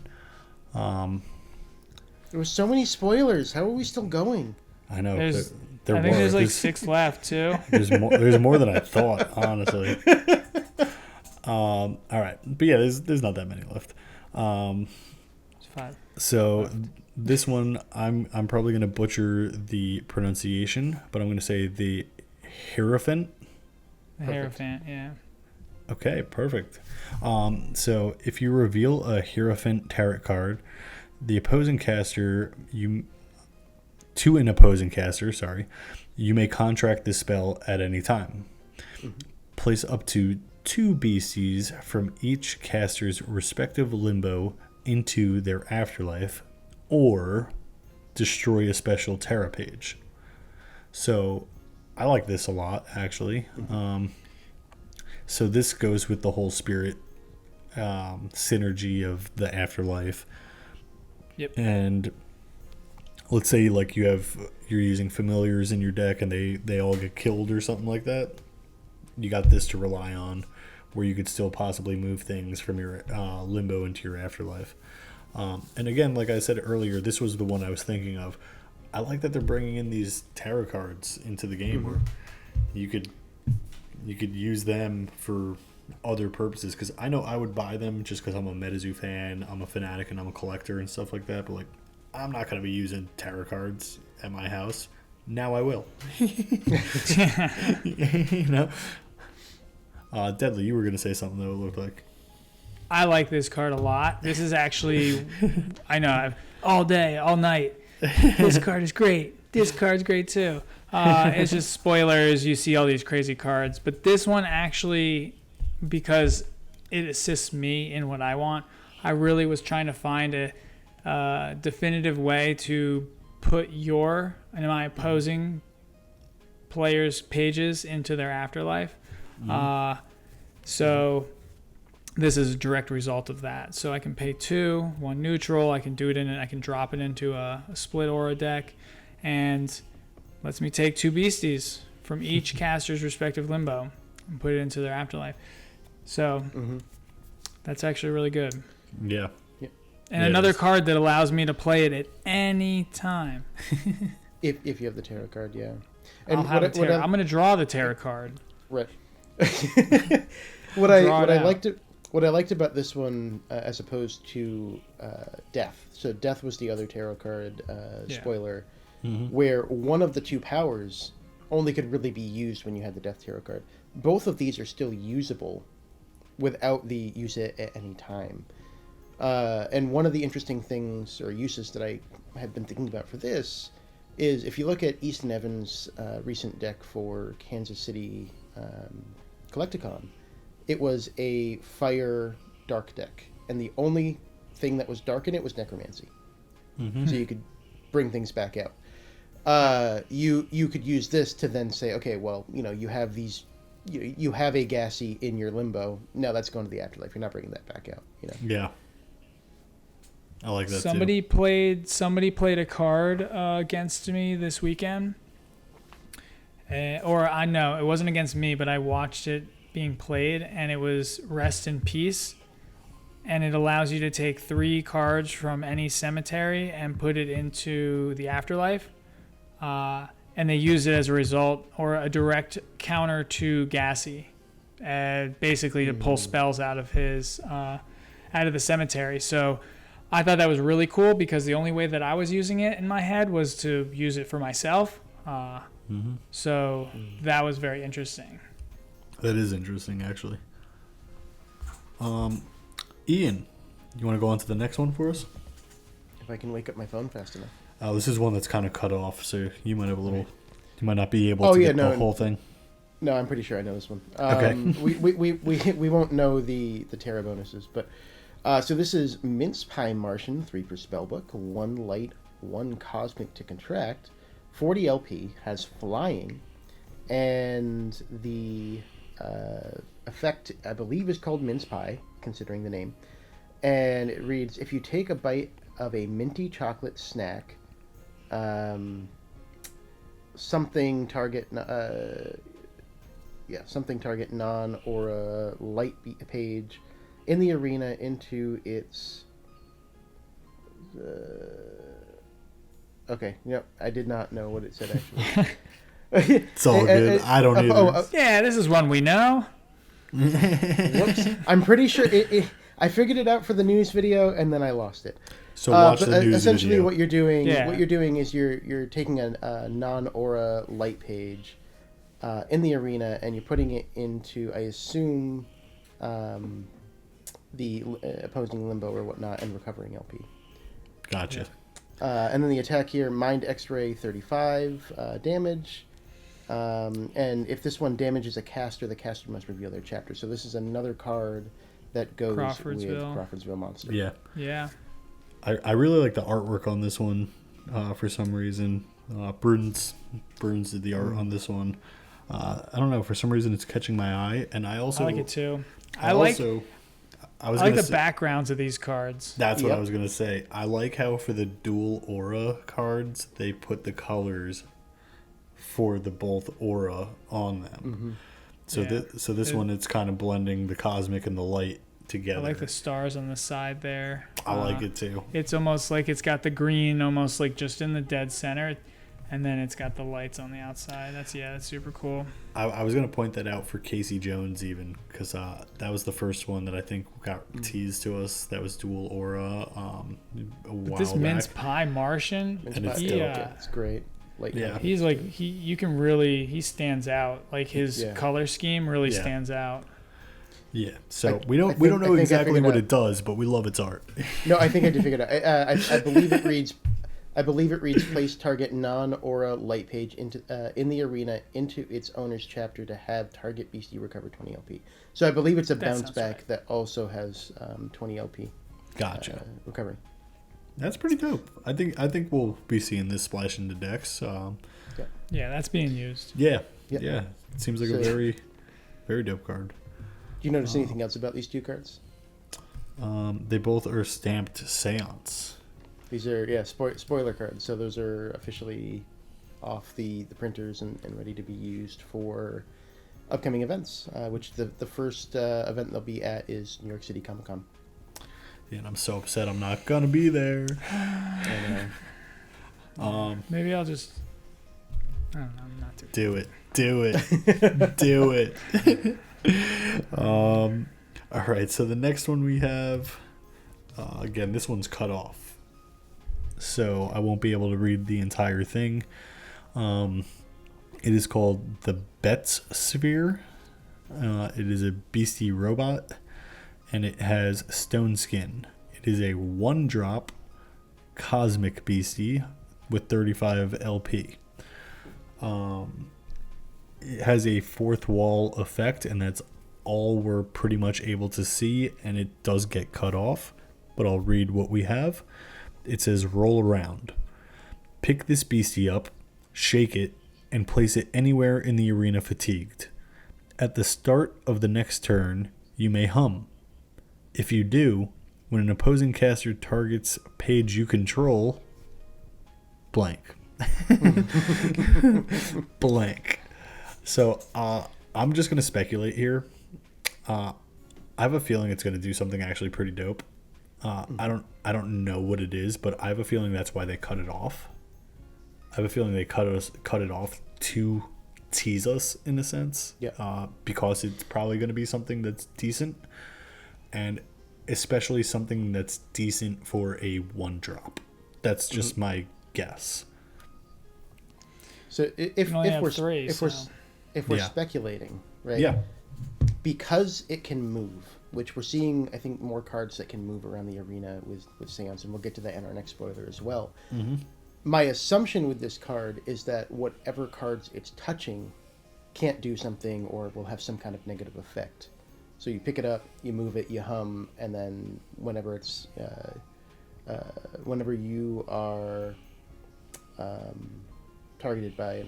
There were so many spoilers. How are we still going? I know. There's, there I think were. there's like 6 left too. There's more than I thought, honestly. All right, but yeah, there's not that many left. It's 5. So left. this one, I'm probably gonna butcher the pronunciation, but I'm gonna say the Hierophant. The Hierophant, yeah. Okay, perfect. So if you reveal a Hierophant tarot card, the opposing caster to an opposing caster, you may contract this spell at any time. Mm-hmm. Place up to 2 beasties from each caster's respective limbo into their afterlife, or destroy a special tarot page. So I like this a lot, actually. Mm-hmm. So this goes with the whole spirit synergy of the afterlife. Yep. And let's say like you're using familiars in your deck and they all get killed or something like that. You got this to rely on, where you could still possibly move things from your limbo into your afterlife. And again, like I said earlier, this was the one I was thinking of. I like that they're bringing in these tarot cards into the game, mm-hmm. where you could use them for other purposes, because I know I would buy them just because I'm a Metazoo fan, I'm a fanatic, and I'm a collector and stuff like that, but like I'm not going to be using tarot cards at my house. Now I will. You know? Deadly, you were going to say something though, it looked like. I like this card a lot. This is actually, I know, all day, all night. This card is great. This card's great too. It's just spoilers. You see all these crazy cards. But this one actually, because it assists me in what I want, I really was trying to find a definitive way to put my opposing players' pages into their afterlife. Mm-hmm. So this is a direct result of that. So I can pay 2, 1 neutral. I can do it I can drop it into a split aura deck, and lets me take 2 beasties from each caster's respective limbo and put it into their afterlife. So mm-hmm. That's actually really good. Yeah. And another card that allows me to play it at any time. if you have the tarot card, yeah. And I'm going to draw the tarot card. Right. What I liked about this one, as opposed to Death. So Death was the other tarot card spoiler, mm-hmm. where one of the 2 powers only could really be used when you had the Death tarot card. Both of these are still usable without the use it at any time. And one of the interesting things or uses that I have been thinking about for this is, if you look at Easton Evans' recent deck for Kansas City Collecticon, it was a fire dark deck, and the only thing that was dark in it was necromancy. Mm-hmm. So you could bring things back out. You could use this to then say, okay, well, you have these, you have a gassy in your limbo. Now that's going to the afterlife. You're not bringing that back out. Yeah. I like that somebody too. Somebody played a card against me this weekend. Or I know it wasn't against me, but I watched it being played, and it was Rest in Peace, and it allows you to take 3 cards from any cemetery and put it into the afterlife, and they use it as a result, or a direct counter to Gassy, basically to pull spells out of the cemetery. So I thought that was really cool, because the only way that I was using it in my head was to use it for myself. Mm-hmm. So that was very interesting. That is interesting, actually. Ian, you want to go on to the next one for us? If I can wake up my phone fast enough. This is one that's kind of cut off, so you might have you might not be able to get the whole thing. No, I'm pretty sure I know this one. Okay. we won't know the Terra bonuses, but so this is Mince Pie Martian, 3 per spellbook, 1 light, 1 cosmic to contract, 40 LP, has flying, and the effect, I believe, is called Mince Pie, considering the name, and it reads: if you take a bite of a minty chocolate snack, something target non or a light page in the arena into its Okay. Yep. I did not know what it said actually. It's all good. I don't either. Yeah, this is one we know. Whoops. I'm pretty sure I figured it out for the news video and then I lost it. So watch the news essentially video. what you're doing is you're taking a non-aura light page in the arena and you're putting it into, I assume, the opposing limbo or whatnot and recovering LP. Gotcha. And then the attack here, Mind X-Ray 35 damage. And if this one damages a caster, the caster must reveal their chapter. So this is another card that goes with Crawfordsville Monster. Yeah. Yeah. I really like the artwork on this one for some reason. Bruns did the art on this one. I don't know, for some reason it's catching my eye, and I like it too. I like the backgrounds of these cards. That's what I was gonna say. I like how for the dual aura cards they put the colors for the both aura on them. Mm-hmm. So this one it's kind of blending the cosmic and the light together. I like the stars on the side there. I like it too. It's almost like it's got the green almost like just in the dead center, and then it's got the lights on the outside. That's super cool. I was going to point that out for Casey Jones even, because that was the first one that I think got teased to us. That was dual aura a while this back. mince pie Martian, it's great. You can really, he stands out. Like his color scheme really stands out. Yeah, so we don't know exactly what it does, but we love its art. No, I think I did figure it out. I believe it reads. I believe it reads place target non-aura light page into in the arena into its owner's chapter to have target beastie recover 20 LP. So I believe it's a bounce back that also has 20 LP. Gotcha. Recovery. That's pretty dope. I think we'll be seeing this splash into decks. Yeah, that's being used. Yeah. It seems like a very, very dope card. Do you notice anything else about these two cards? They both are stamped Seance. These are spoiler cards. So those are officially off the printers and ready to be used for upcoming events. Which the first event they'll be at is New York City Comic Con. Yeah, and I'm so upset I'm not gonna be there. I know. Maybe I'll just. I don't know. I'm not too. Do it. Do it. All right, so the next one we have, again, this one's cut off, so I won't be able to read the entire thing. It is called the Betts Sphere. It is a beastie robot, and it has stone skin. It is a 1-drop cosmic beastie with 35 LP. It has a fourth wall effect, and that's all we're pretty much able to see, and it does get cut off, but I'll read what we have. It says, roll around. Pick this beastie up, shake it, and place it anywhere in the arena fatigued. At the start of the next turn, you may hum. If you do, when an opposing caster targets a page you control, blank. Blank. So I'm just going to speculate here. I have a feeling it's going to do something actually pretty dope. I don't know what it is, but I have a feeling that's why they cut it off. I have a feeling they cut it off to tease us in a sense. Yeah. Because it's probably going to be something that's decent, and especially something that's decent for a 1-drop. That's just my guess. So if we're speculating, right? Yeah. Because it can move, which we're seeing, I think, more cards that can move around the arena with Seance, and we'll get to that in our next spoiler as well. Mm-hmm. My assumption with this card is that whatever cards it's touching can't do something or will have some kind of negative effect. So you pick it up, you move it, you hum, and then whenever it's whenever you are targeted by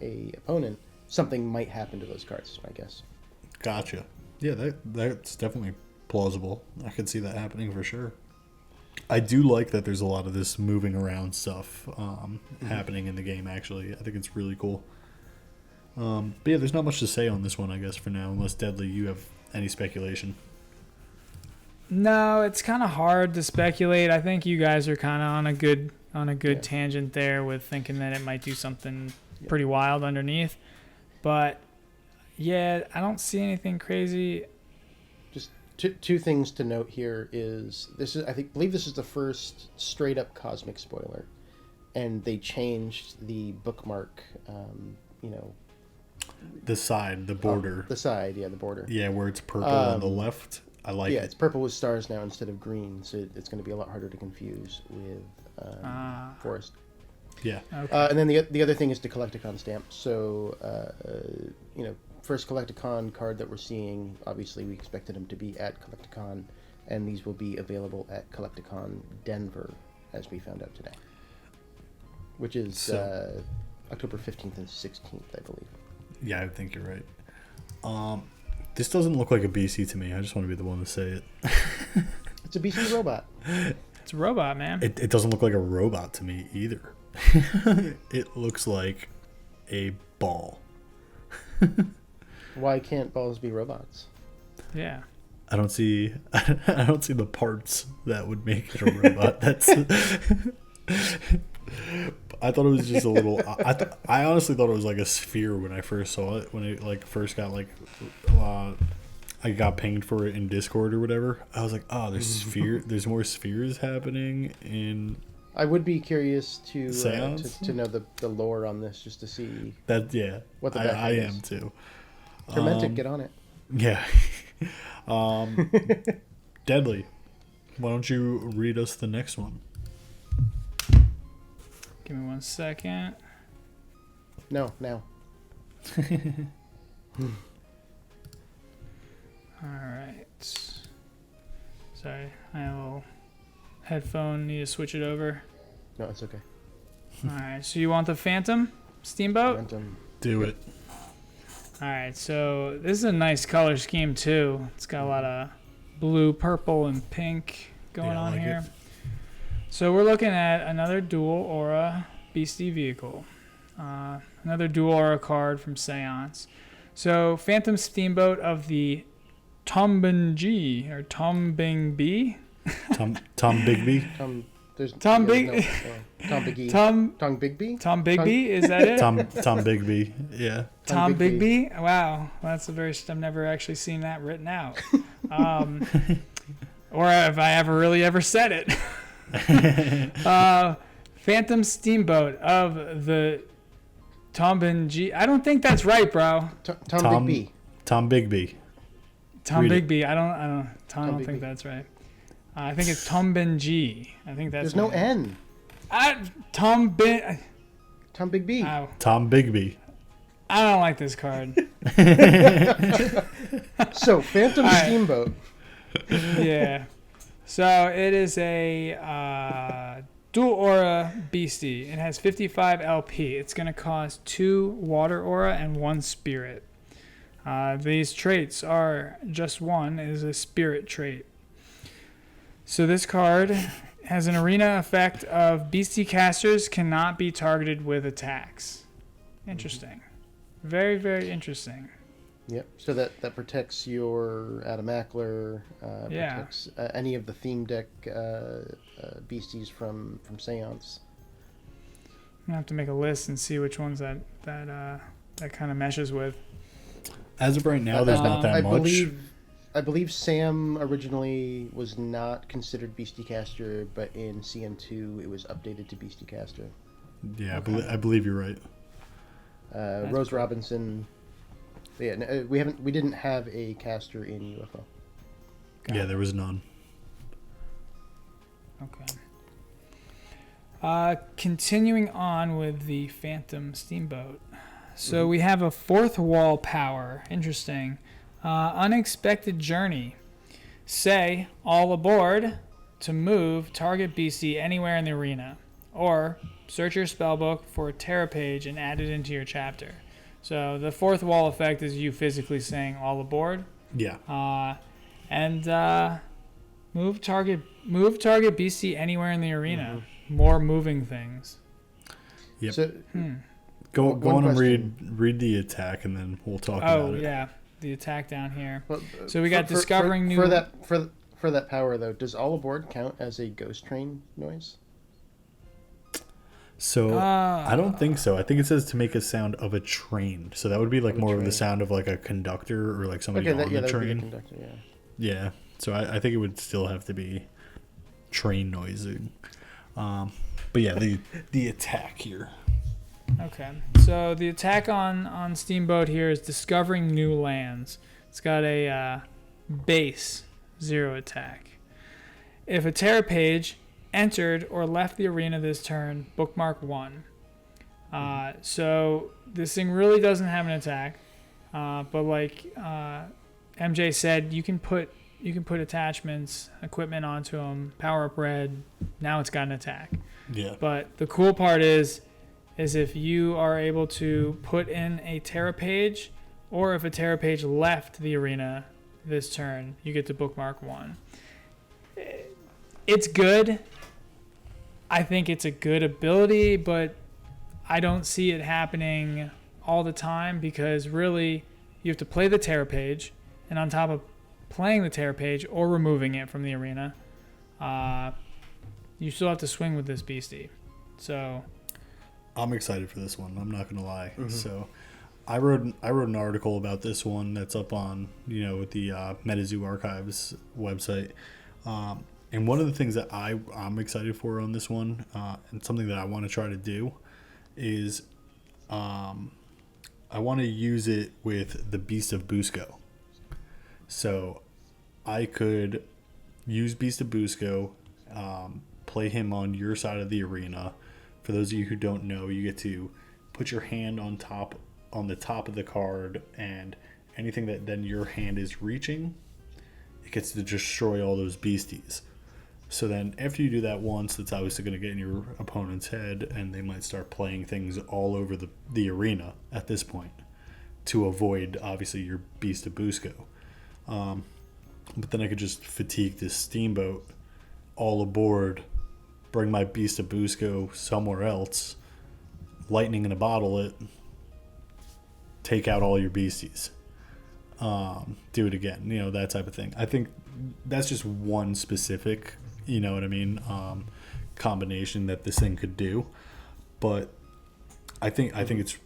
a opponent, something might happen to those cards, I guess. Gotcha. Yeah, that's definitely plausible. I could see that happening for sure. I do like that there's a lot of this moving around stuff happening in the game, actually. I think it's really cool. But yeah, there's not much to say on this one, I guess, for now, unless, Deadly, you have any speculation. No, it's kind of hard to speculate. I think you guys are kind of on a good on a good tangent there with thinking that it might do something pretty wild underneath. But yeah, I don't see anything crazy. Just two things to note here is believe this is the first straight up cosmic spoiler, and they changed the bookmark. The side, the border. The side, the border. Yeah, where it's purple on the left. I like it. Yeah, it's purple with stars now instead of green, so it's going to be a lot harder to confuse with Forest. Yeah. Okay. And then the other thing is the Collecticon stamp. So, first Collecticon card that we're seeing, obviously we expected them to be at Collecticon, and these will be available at Collecticon Denver, as we found out today. Which is October 15th and 16th, I believe. Yeah, I think you're right. This doesn't look like a BC to me. I just want to be the one to say it. It's a BC robot. It's a robot, man. It doesn't look like a robot to me either. It looks like a ball. Why can't balls be robots? Yeah. I don't see the parts that would make it a robot. That's. I thought it was just a little. I honestly thought it was like a sphere when I first saw it. When it first got I got pinged for it in Discord or whatever. I was like, oh, there's more spheres happening in. I would be curious to know the lore on this, just to see that. Yeah, what the I is. am too. Tormented, get on it. Yeah. Deadly. Why don't you read us the next one? Give me 1 second. No, now. Alright. Sorry, I have a little headphone. Need to switch it over. No, it's okay. Alright, so you want the Phantom Steamboat? Phantom. Do it. Alright, so this is a nice color scheme too. It's got a lot of blue, purple, and pink going on like here. it. So we're looking at another dual aura Beastie vehicle. Another dual aura card from Seance. So Phantom Steamboat of the Tombing or Tombing. Tom Bigby. Tom Bigby. Tom Bigby, is that it? Tom Bigby. Yeah. Tom Bigby. Wow, that's I've never actually seen that written out. Or have I ever said it? Phantom Steamboat of the Tombing. I don't think that's right, bro. Tom Bigby. Tom Bigby. Tom Read Bigby. I don't think that's right. I think it's Tombing. I think that's. There's no N. Tom Bigby. Ow. Tom Bigby. I don't like this card. So Phantom Steamboat. Yeah. So it is a dual aura beastie. It has 55 LP. It's going to cost 2 water aura and 1 spirit. These traits are just one is a spirit trait. So this card has an arena effect of beastie casters cannot be targeted with attacks. Interesting. Very, very interesting. Yep. So that protects your Adamakler, protects any of the theme deck beasties from Seance. I'm gonna have to make a list and see which ones that kind of meshes with. As of right now, there's not that much. I believe Sam originally was not considered Beastie Caster, but in CM2 it was updated to Beastie Caster. Yeah, okay. I believe you're right. Rose Robinson. Yeah, we didn't have a caster in UFO. Yeah, there was none. Okay. Continuing on with the Phantom Steamboat. So we have a 4th wall power. Interesting. Unexpected journey. Say all aboard to move target beastie anywhere in the arena, or search your spellbook for a Terra page and add it into your chapter. So the 4th wall effect is you physically saying all aboard. Yeah. And move target beastie anywhere in the arena. More moving things. Yep. So, go on and read the attack, and then we'll talk about it. Oh yeah, the attack down here. Well, so we got discovering new. For that power though, does all aboard count as a ghost train noise? So I don't think so. I think it says to make a sound of a train. So that would be like more of the sound of like a conductor or like somebody on the that train. would be a conductor, yeah. Yeah. So I think it would still have to be train noising. But yeah, the attack here. Okay. So the attack on Steamboat here is discovering new lands. It's got a base 0 attack. If a Terra page entered or left the arena this turn, bookmark 1. So this thing really doesn't have an attack, but like MJ said, you can put attachments, equipment onto them, power up red. Now it's got an attack. Yeah. But the cool part is if you are able to put in a Terra page, or if a Terra page left the arena this turn, you get to bookmark 1. It's good. I think it's a good ability, but I don't see it happening all the time because really you have to play the Terra page, and on top of playing the Terra page or removing it from the arena, you still have to swing with this beastie. So I'm excited for this one. I'm not gonna lie. Mm-hmm. So I wrote an article about this one that's up on with the Metazoo Archives website. And one of the things that I'm excited for on this one, and something that I want to try to do, is I want to use it with the Beast of Busco. So I could use Beast of Busco, play him on your side of the arena. For those of you who don't know, you get to put your hand on the top of the card, and anything that then your hand is reaching, it gets to destroy all those beasties. So then after you do that once, that's obviously going to get in your opponent's head, and they might start playing things all over the arena at this point to avoid, obviously, your Beast of Busco. But then I could just fatigue this Steamboat, all aboard, bring my Beast of Busco somewhere else, lightning in a bottle it, take out all your beasties. Do it again, that type of thing. I think that's just one specific combination that this thing could do, but I think it's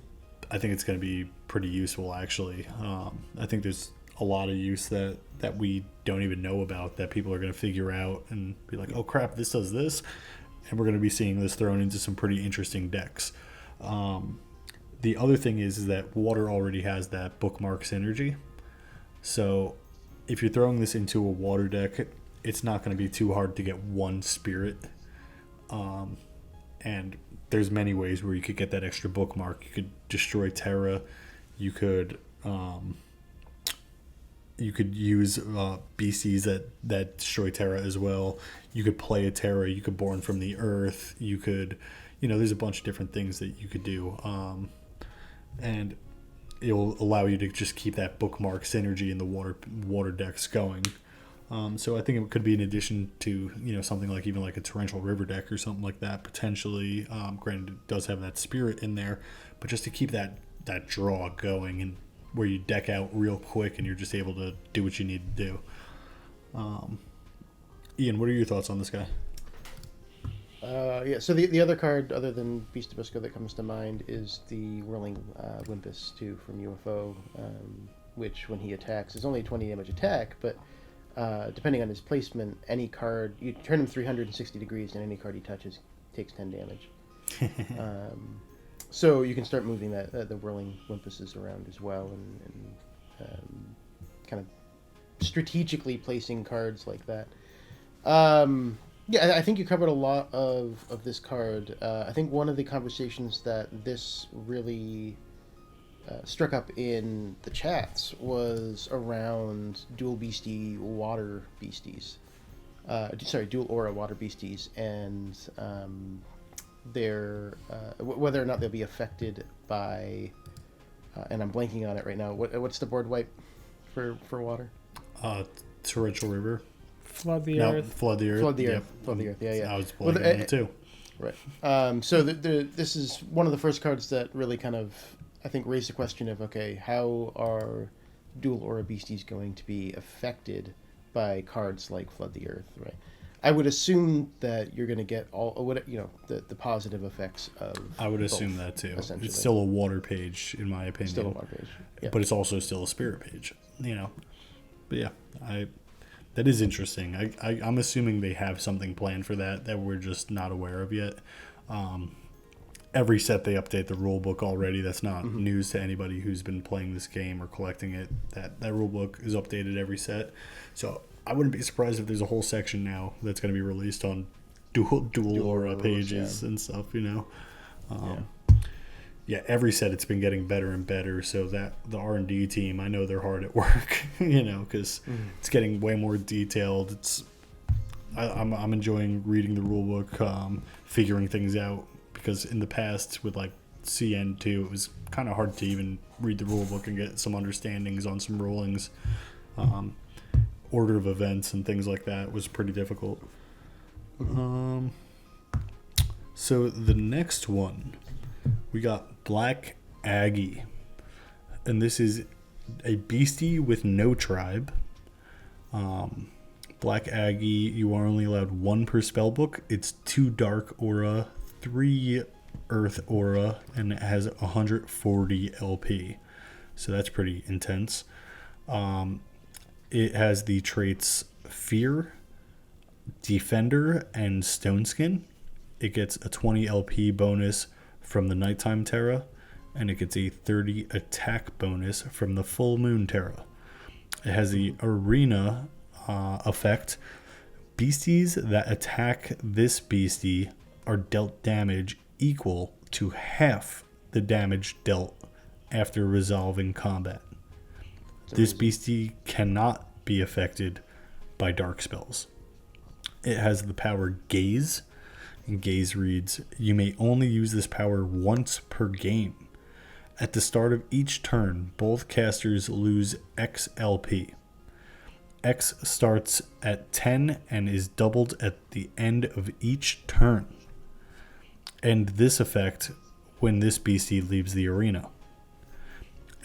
going to be pretty useful actually. I think there's a lot of use that we don't even know about that people are going to figure out and be like, oh crap, this does this, and we're going to be seeing this thrown into some pretty interesting decks. The other thing is that water already has that bookmark synergy, so if you're throwing this into a water deck, it's not going to be too hard to get one spirit. And there's many ways where you could get that extra bookmark. You could destroy Terra. You could use BCs that destroy Terra as well. You could play a Terra. You could Born from the Earth. You could, there's a bunch of different things that you could do. And it'll allow you to just keep that bookmark synergy in the water decks going. So I think it could be an addition to something like even like a Torrential River deck or something like that potentially. Granted, it does have that spirit in there, but just to keep that draw going and where you deck out real quick and you're just able to do what you need to do. Ian, what are your thoughts on this guy? So the other card other than Beast of Busco that comes to mind is the Whirling Wimpus 2 from UFO, which when he attacks is only a 20 damage attack, but depending on his placement, any card, you turn him 360 degrees and any card he touches takes 10 damage. So you can start moving the Whirling Wimpuses around as well and kind of strategically placing cards like that. I think you covered a lot of this card. I think one of the conversations that this really struck up in the chats was around dual beastie water beasties. Dual aura water beasties, and their whether or not they'll be affected by. And I'm blanking on it right now. What's the board wipe for water? Torrential River. Flood the earth. Flood the earth. Flood the earth. Yep. Flood the earth. Yeah. I was blanking on it too. Right. So this is one of the first cards that really kind of, I think, raised the question of, okay, how are dual aura beasties going to be affected by cards like Flood the Earth, right? I would assume that you're going to get all what the positive effects of. I would both, assume that too. essentially. It's still a water page, in my opinion. Still a water page, yeah. But it's also still a spirit page. But yeah, that is interesting. I'm assuming they have something planned for that we're just not aware of yet. Every set they update the rule book already. That's not news to anybody who's been playing this game or collecting it. That rule book is updated every set. So I wouldn't be surprised if there's a whole section now that's going to be released on dual aura pages and stuff, Yeah, every set it's been getting better and better. So that the R&D team, I know they're hard at work, because it's getting way more detailed. I'm enjoying reading the rule book, figuring things out, because in the past with like CN2, it was kind of hard to even read the rule book and get some understandings on some rulings. Order of events and things like that was pretty difficult. So the next one, we got Black Aggie, and this is a beastie with no tribe. Black Aggie, you are only allowed 1 per spell book. It's 2 dark aura, 3 earth aura, and it has 140 LP. So that's pretty intense. It has the traits Fear, Defender, and Stone Skin. It gets a 20 LP bonus from the Nighttime Terra, and it gets a 30 attack bonus from the Full Moon Terra. It has the Arena effect. Beasties that attack this beastie are dealt damage equal to half the damage dealt after resolving combat. This beastie cannot be affected by dark spells. It has the power Gaze, and Gaze reads, you may only use this power once per game. At the start of each turn, both casters lose X LP. X starts at 10 and is doubled at the end of each turn. And this effect when this beastie leaves the arena.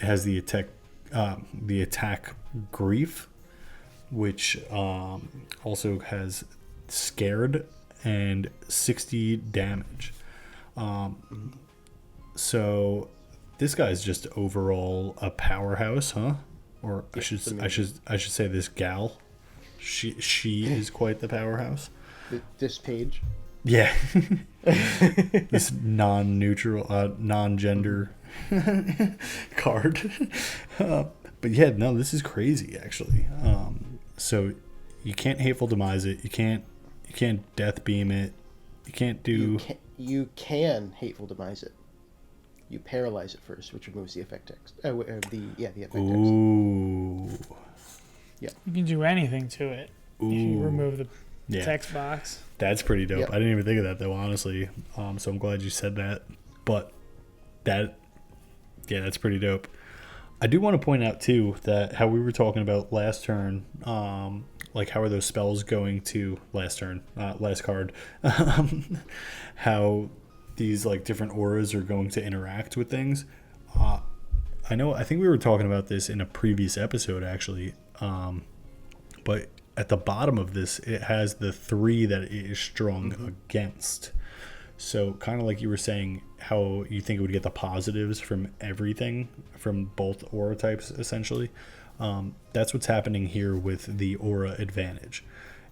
It has the attack Grief, which also has Scared and 60 damage. So this guy's just overall a powerhouse, huh? Or I should say this gal. She is quite the powerhouse. This page. Yeah. This non-neutral, non-gender card. But yeah, no, this is crazy actually. So you can't hateful demise it. You can't death beam it. You can't do. You can hateful demise it. You paralyze it first, which removes the effect text. The effect text. Ooh. Yeah. You can do anything to it if you remove the Yeah. text box. That's pretty dope. Yep. I didn't even think of that though, honestly. So I'm glad you said that. But that's pretty dope. I do want to point out too that how we were talking about last turn, like how are those spells going to last turn, last card, how these like different auras are going to interact with things. I think we were talking about this in a previous episode actually, but at the bottom of this, it has the 3 that it is strong against. So kind of like you were saying, how you think it would get the positives from everything, from both aura types, essentially. That's what's happening here with the aura advantage.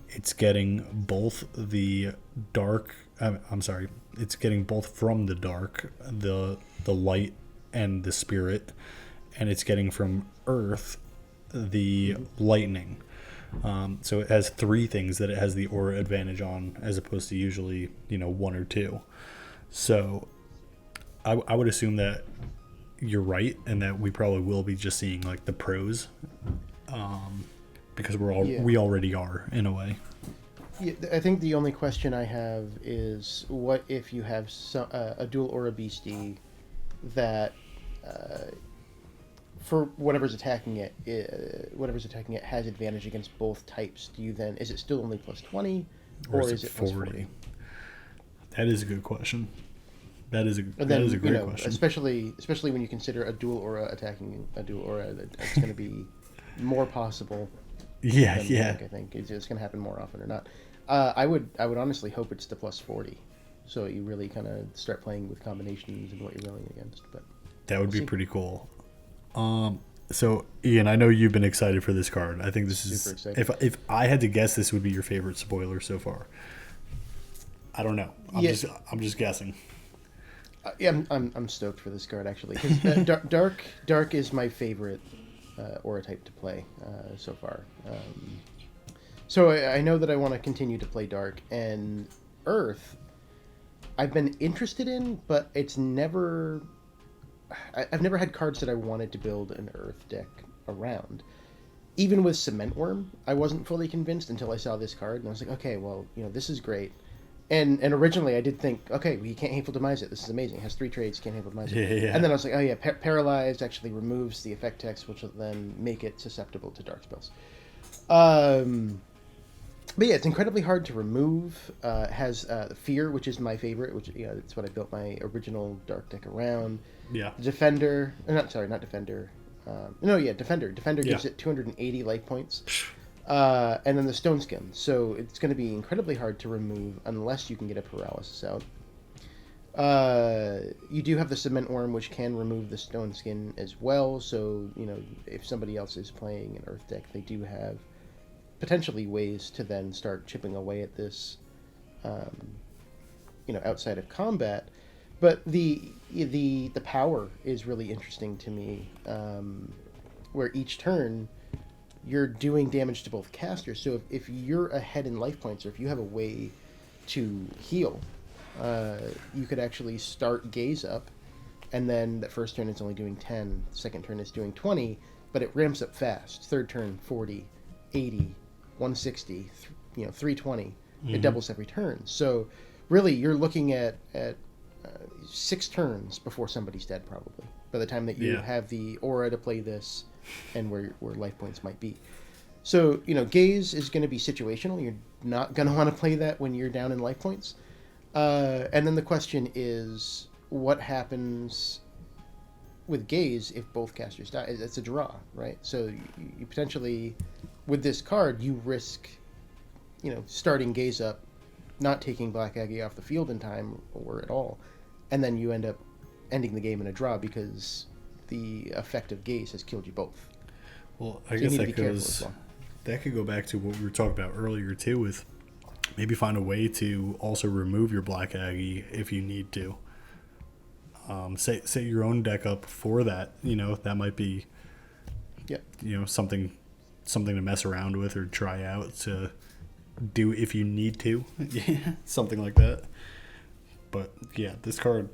It's getting both the dark. It's getting both from the dark, the light, and the spirit, and it's getting from earth the lightning. So it has 3 things that it has the aura advantage on, as opposed to usually 1 or 2. So I would assume that you're right, and that we probably will be just seeing like the pros, because we already are in a way. Yeah, I think the only question I have is, what if you have a dual aura beastie that, for whatever's attacking it has advantage against both types? Is it still only plus 20, or is it plus 40? That is a good question. That is a great question. Especially when you consider a dual aura attacking a dual aura, that's going to be more possible. Yeah. I think it's going to happen more often or not. I would honestly hope it's the plus 40, so you really kind of start playing with combinations and what you're rolling against. But that would be pretty cool. So Ian, I know you've been excited for this card. I think this is Super excited. if I had to guess, this would be your favorite spoiler so far. I don't know. I'm just guessing. Yeah, I'm stoked for this card actually. 'Cause, dark is my favorite aura type to play so far. So I know that I want to continue to play dark, and Earth I've been interested in, but it's never. I've never had cards that I wanted to build an Earth deck around. Even with Cement Worm, I wasn't fully convinced until I saw this card, and I was like, okay, well, this is great. And originally I did think, okay, well, you can't Hateful Demise it. This is amazing. It has 3 trades, can't Hateful Demise it. Yeah. And then I was like, oh yeah, Paralyzed actually removes the effect text, which will then make it susceptible to dark spells. But yeah, it's incredibly hard to remove. It has Fear, which is my favorite, which it's what I built my original dark deck around. Yeah. Defender, not Defender. Defender. Defender gives it 280 life points. And then the Stone Skin. So it's going to be incredibly hard to remove unless you can get a Paralysis out. You do have the Cement Worm, which can remove the Stone Skin as well. So, if somebody else is playing an Earth deck, they do have potentially ways to then start chipping away at this, outside of combat. But the power is really interesting to me, where each turn you're doing damage to both casters. So if you're ahead in life points, or if you have a way to heal, you could actually start Gaze up, and then the first turn it's only doing 10, second turn it's doing 20, but it ramps up fast. Third turn 40, 80, 160, 320. It doubles every turn. So really you're looking at 6 turns before somebody's dead, probably, by the time that you have the aura to play this and where life points might be. So, Gaze is going to be situational. You're not going to want to play that when you're down in life points. And then the question is, what happens with Gaze if both casters die? It's a draw, right? So you potentially, with this card, you risk, starting Gaze up, not taking Black Aggie off the field in time or at all, and then you end up ending the game in a draw because the effect of Gaze has killed you both. Well, I guess that could go back to what we were talking about earlier too, with maybe find a way to also remove your Black Aggie if you need to. Set your own deck up for that. That might be something to mess around with or try out to do if you need to. Something like that. But yeah, this card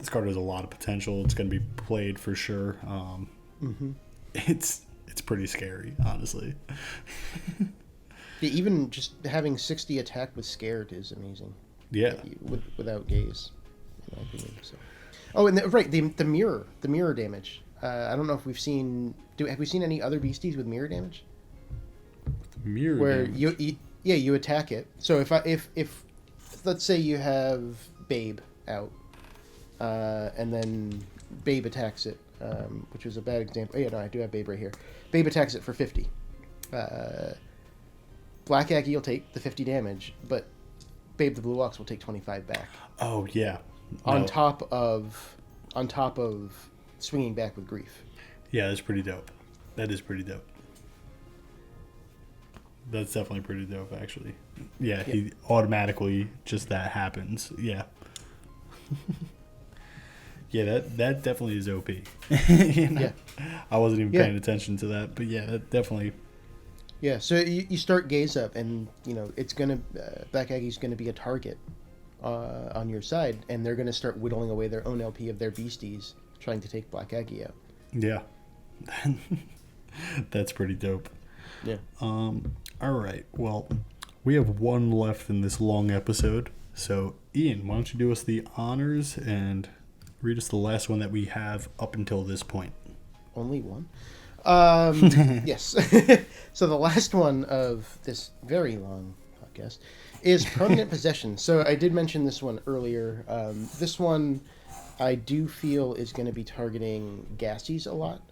has a lot of potential. It's going to be played for sure. It's pretty scary, honestly. Even just having 60 attack with Scared is amazing. Yeah. Without Gaze, in my opinion. So. Oh, and the mirror damage. I don't know if we've seen. Have we seen any other beasties with mirror damage? Mirror where damage. you attack it. So if let's say you have Babe out, and then Babe attacks it, which was a bad example. Oh, yeah, no, I do have Babe right here. Babe attacks it for 50. Black Aggie will take the 50 damage, but Babe the Blue Ox will take 25 back. Oh yeah. On top of swinging back with Grief. Yeah, that's pretty dope. That is pretty dope. That's definitely pretty dope, actually. Yeah, he automatically just that happens. Yeah. Yeah, that definitely is OP. Yeah. I wasn't even paying attention to that, but yeah, that definitely. Yeah, so you start Gaze up, and it's gonna Black Aggie's gonna be a target on your side, and they're gonna start whittling away their own LP of their beasties, trying to take Black Aggie out. Yeah, that's pretty dope. Yeah. All right. Well, we have one left in this long episode, so Ian, why don't you do us the honors and read us the last one that we have up until this point. Only one? Yes. So the last one of this very long podcast is Permanent Possession. So I did mention this one earlier. This one I do feel is going to be targeting Gassies a lot.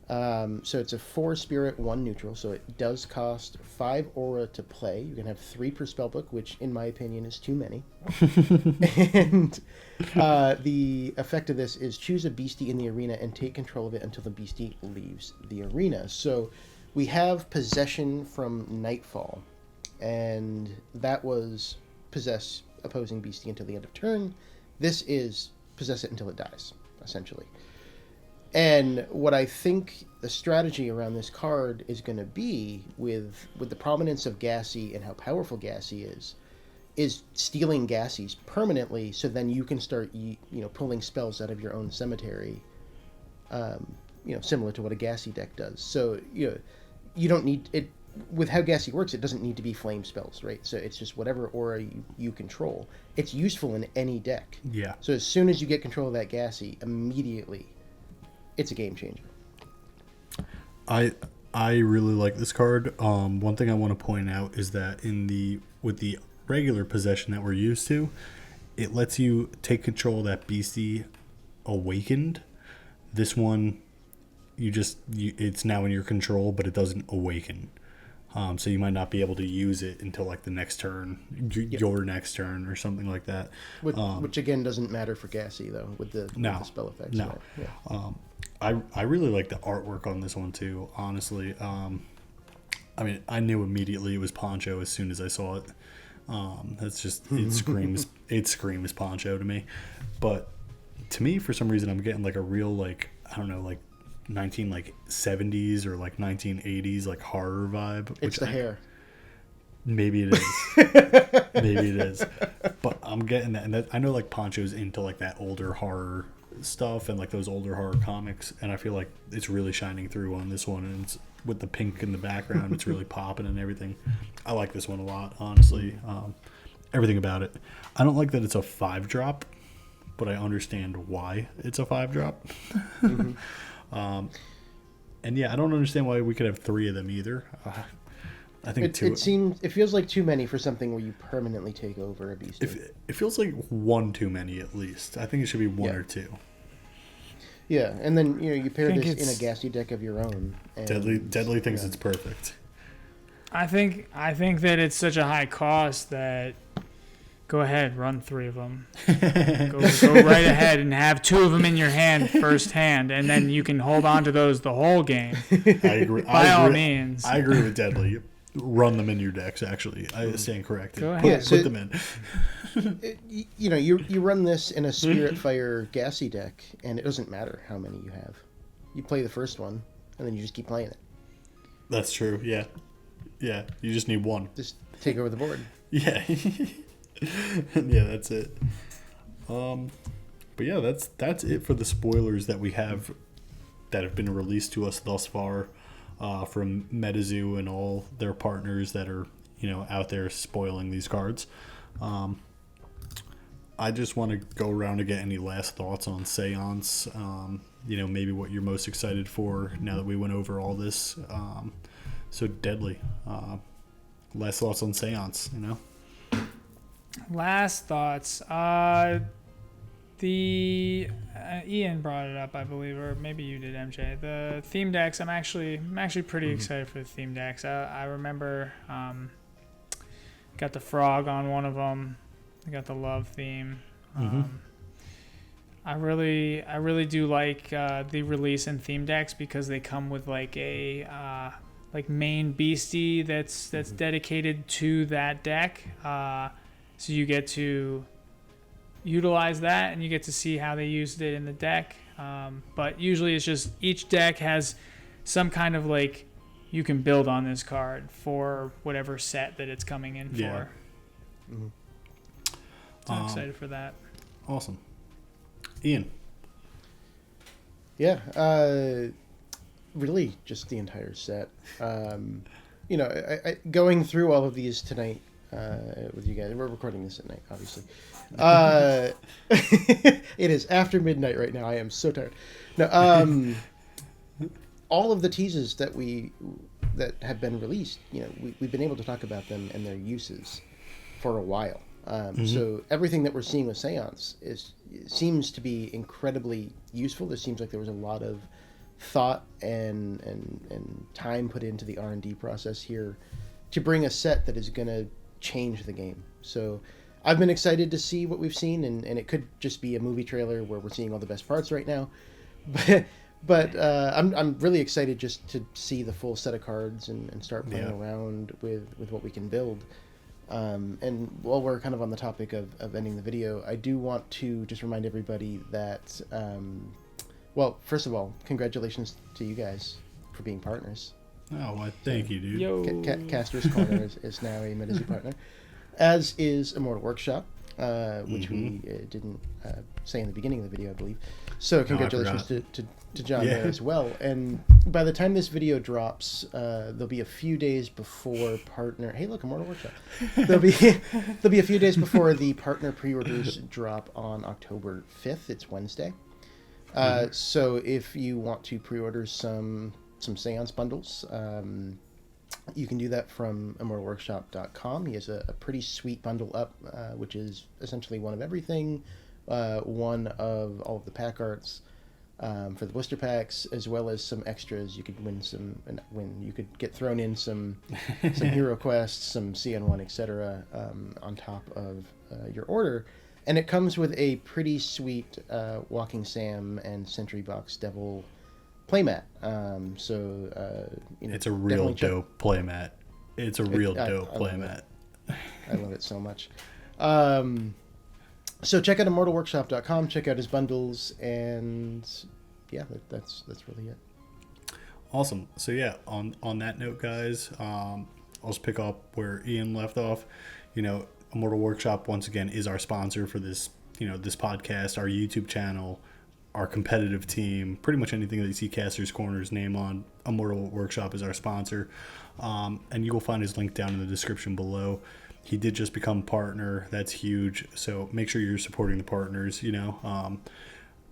So it's a 4 spirit, 1 neutral. So it does cost 5 aura to play. You can have 3 per spellbook, which in my opinion is too many. And the effect of this is choose a beastie in the arena and take control of it until the beastie leaves the arena. So we have possession from Nightfall, and that was possess opposing beastie until the end of turn. This is possess it until it dies, essentially. And what I think the strategy around this card is going to be, with the prominence of Gassy and how powerful Gassy is stealing Gassies permanently, so then you can start pulling spells out of your own cemetery, similar to what a Gassy deck does. So you don't need it. With how Gassy works, it doesn't need to be flame spells, right? So it's just whatever aura you control. It's useful in any deck. Yeah. So as soon as you get control of that Gassy, immediately it's a game changer. I really like this card. One thing I want to point out is that with the regular possession that we're used to, it lets you take control of that beastie awakened. This one, it's now in your control, but it doesn't awaken. So you might not be able to use it until like the next turn, your next turn, or something like that. Which again doesn't matter for Gassy though, with the spell effects. No. Right? Yeah. I really like the artwork on this one too, honestly. I mean, I knew immediately it was Poncho as soon as I saw it. That's just, it screams Poncho to me. But to me, for some reason, I'm getting like a real, like, I don't know, like 70s or like 1980s like horror vibe. It's the hair. Maybe it is. Maybe it is. But I'm getting that, and I know like Poncho's into like that older horror stuff and like those older horror comics, and I feel like it's really shining through on this one, and it's with the pink in the background, it's really popping and everything. I like this one a lot, honestly. Everything about it. I don't like that it's a 5-drop, but I understand why it's a 5-drop. Mm-hmm. And yeah, I don't understand why we could have 3 of them either. I think it feels like too many for something where you permanently take over a beast. It feels like 1 too many at least. I think it should be 1 or 2. Yeah, and then you pair this in a Gassy deck of your own. And, Deadly thinks it's perfect. I think that it's such a high cost that go ahead, run 3 of them. go right ahead and have 2 of them in your hand first hand, and then you can hold on to those the whole game. I agree. By all means. I agree with Deadly. Run them in your decks, actually. I stand corrected. Go ahead. Put them in. You run this in a Spirit Fire Gassy deck, and it doesn't matter how many you have. You play the first one, and then you just keep playing it. That's true, yeah. Yeah, you just need 1. Just take over the board. Yeah. Yeah, that's it. But yeah, that's it for the spoilers that we have that have been released to us thus far. From Metazoo and all their partners that are, out there spoiling these cards. I just want to go around and get any last thoughts on Seance. Maybe what you're most excited for now that we went over all this. So Deadly. Last thoughts on Seance, Last thoughts. Ian brought it up, I believe, or maybe you did, MJ. The theme decks. I'm actually pretty excited for the theme decks. I remember got the frog on one of them. I got the love theme. I really do like the release in theme decks because they come with like a main beastie that's dedicated to that deck. So you get to utilize that and you get to see how they used it in the deck. But usually it's just each deck has some kind of like you can build on this card for whatever set that it's coming in for. Mm-hmm. So I'm excited for that. Awesome. Ian. Yeah, really just the entire set. I going through all of these tonight with you guys. We're recording this at night, obviously. It is after midnight right now. I am so tired. No, all of the teases that have been released, we've been able to talk about them and their uses for a while. So everything that we're seeing with Seance seems to be incredibly useful. There seems like there was a lot of thought and time put into the R&D process here to bring a set that is going to change the game. So I've been excited to see what we've seen, and it could just be a movie trailer where we're seeing all the best parts right now. But I'm really excited just to see the full set of cards and start playing around with what we can build. And while we're kind of on the topic of ending the video, I do want to just remind everybody that, well, first of all, congratulations to you guys for being partners. Oh, well, thank you, dude. Yo. Caster's Corner is now a Metazoo partner, as is Immortal Workshop, which we didn't say in the beginning of the video, I believe. So congratulations to John there as well. And by the time this video drops, there'll be a few days before partner. Hey, look, Immortal Workshop. There'll be a few days before the partner pre-orders drop on October 5th. It's Wednesday. So if you want to pre-order some Seance Bundles, you can do that from immortalworkshop.com. He has a pretty sweet bundle up, which is essentially one of everything, one of all of the pack arts for the blister packs, as well as some extras. You could you could get thrown in some hero quests, some CN1, etc. On top of your order. And it comes with a pretty sweet Walking Sam and Sentry Box Devil playmat. It's a real dope playmat. It's a real dope playmat. I love it so much. So check out immortalworkshop.com, check out his bundles, and yeah, that's really it. Awesome. So yeah, on that note, guys, I'll just pick up where Ian left off. Immortal Workshop once again is our sponsor for this, this podcast, our YouTube channel, our competitive team, pretty much anything that you see Caster's Corner's name on. Immortal Workshop is our sponsor, and you will find his link down in the description below. He did just become partner. That's huge. So make sure you're supporting the partners.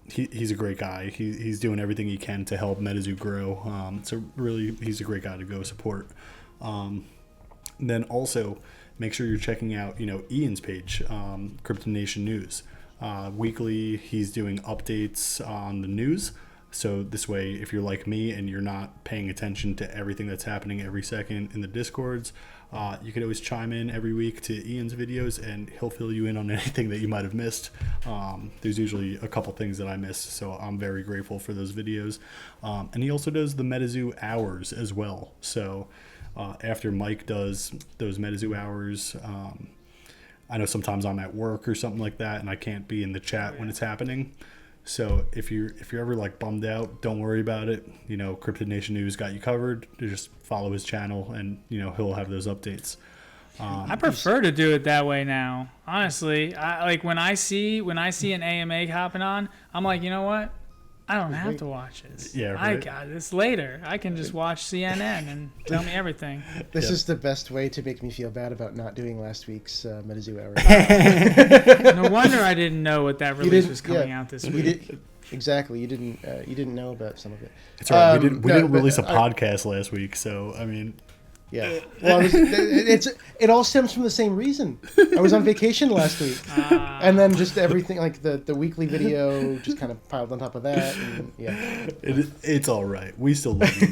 He's a great guy. He's doing everything he can to help Metazoo grow. So really, he's a great guy to go support. Then also make sure you're checking out, Ian's page, Cryptid Nation News. Weekly, he's doing updates on the news. So this way, if you're like me and you're not paying attention to everything that's happening every second in the Discords, you can always chime in every week to Ian's videos and he'll fill you in on anything that you might have missed. There's usually a couple things that I missed, so I'm very grateful for those videos. And he also does the Metazoo hours as well. So after Mike does those Metazoo hours, I know sometimes I'm at work or something like that and I can't be in the chat when it's happening. So if you're ever like bummed out, don't worry about it. Cryptid Nation News got you covered. You just follow his channel and he'll have those updates. I prefer to do it that way now. Honestly, when I see an AMA hopping on, I'm like, you know what? I don't have to watch this. Yeah, right. I got this later. I can just watch CNN and tell me everything. This is the best way to make me feel bad about not doing last week's Metazoo Hour. No wonder I didn't know what that release was coming out this week. Exactly. You didn't know about some of it. It's all right. We didn't release a podcast last week, so I mean. Yeah. Well, it all stems from the same reason. I was on vacation last week, and then just everything like the weekly video just kind of piled on top of that. And, yeah. It's all right. We still love you.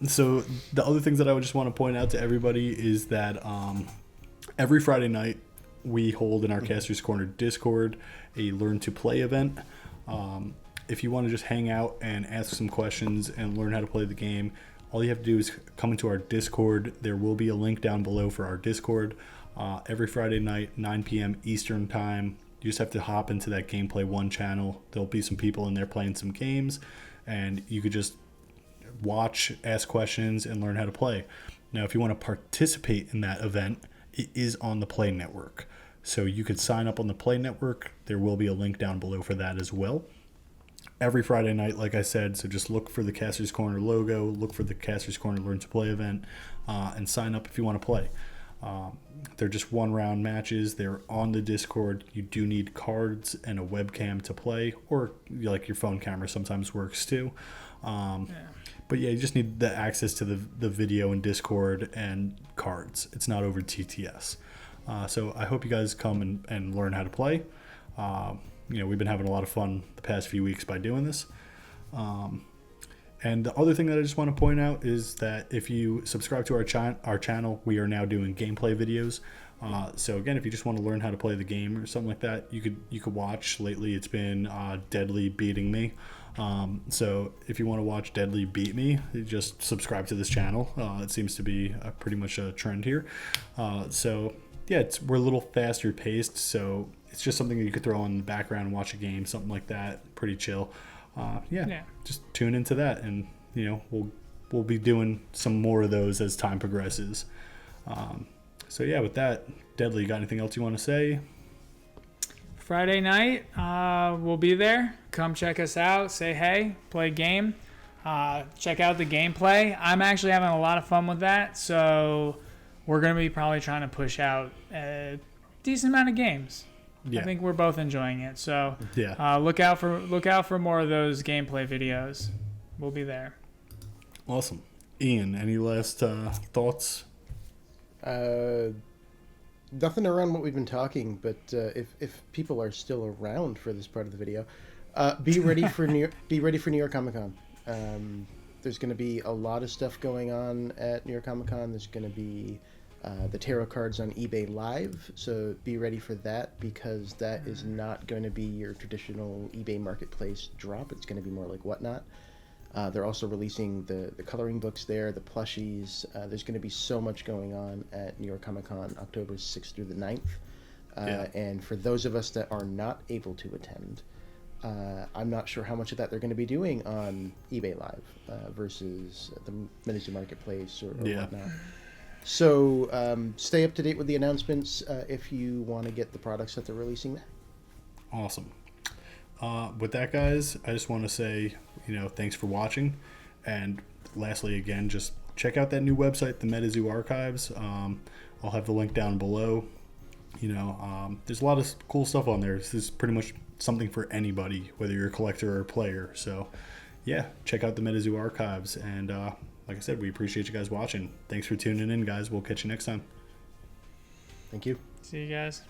So the other things that I would just want to point out to everybody is that every Friday night we hold in our Caster's Corner Discord a Learn to Play event. If you want to just hang out and ask some questions and learn how to play the game, all you have to do is come into our Discord. There will be a link down below for our Discord. Every Friday night, 9 p.m. Eastern time. You just have to hop into that Gameplay 1 channel. There'll be some people in there playing some games, and you could just watch, ask questions, and learn how to play. Now, if you want to participate in that event, it is on the Play Network. So you could sign up on the Play Network. There will be a link down below for that as well. Every Friday night, like I said, so just look for the Caster's Corner logo, look for the Caster's Corner Learn to Play event, and sign up if you want to play. They're just one-round matches. They're on the Discord. You do need cards and a webcam to play, or like your phone camera sometimes works too. But yeah, you just need the access to the video and Discord and cards. It's not over TTS. So I hope you guys come and learn how to play. we've been having a lot of fun the past few weeks by doing this. And the other thing that I just want to point out is that if you subscribe to our channel, we are now doing gameplay videos. So again, if you just want to learn how to play the game or something like that, you could watch. Lately, it's been Deadly beating me. So if you want to watch Deadly beat me, you just subscribe to this channel. It seems to be pretty much a trend here. So yeah, we're a little faster paced, so it's just something that you could throw on in the background and watch a game, something like that. Pretty chill. Yeah, just tune into that, and we'll be doing some more of those as time progresses. So yeah, with that, Deadly, you got anything else you want to say? Friday night, we'll be there. Come check us out. Say hey. Play a game. Check out the gameplay. I'm actually having a lot of fun with that, so we're going to be probably trying to push out a decent amount of games. Yeah. I think we're both enjoying it. So yeah. Look out for more of those gameplay videos. We'll be there. Awesome. Ian, any last thoughts? Nothing around what we've been talking, but if people are still around for this part of the video, be ready for New York Comic Con. There's going to be a lot of stuff going on at New York Comic Con. There's going to be the tarot cards on eBay Live, so be ready for that, because that is not going to be your traditional eBay marketplace drop. It's going to be more like Whatnot. They're also releasing the coloring books there, the plushies. There's going to be so much going on at New York Comic Con, October 6th through the 9th. And for those of us that are not able to attend, I'm not sure how much of that they're going to be doing on eBay Live versus the Metazoo Marketplace or whatnot. So stay up to date with the announcements if you want to get the products that they're releasing there. Awesome. With that, guys, I just want to say, thanks for watching. And lastly, again, just check out that new website, the Metazoo Archives. I'll have the link down below. There's a lot of cool stuff on there. This is pretty much something for anybody, whether you're a collector or a player. So, yeah, check out the Metazoo Archives. And like I said, we appreciate you guys watching. Thanks for tuning in, guys. We'll catch you next time. Thank you. See you guys.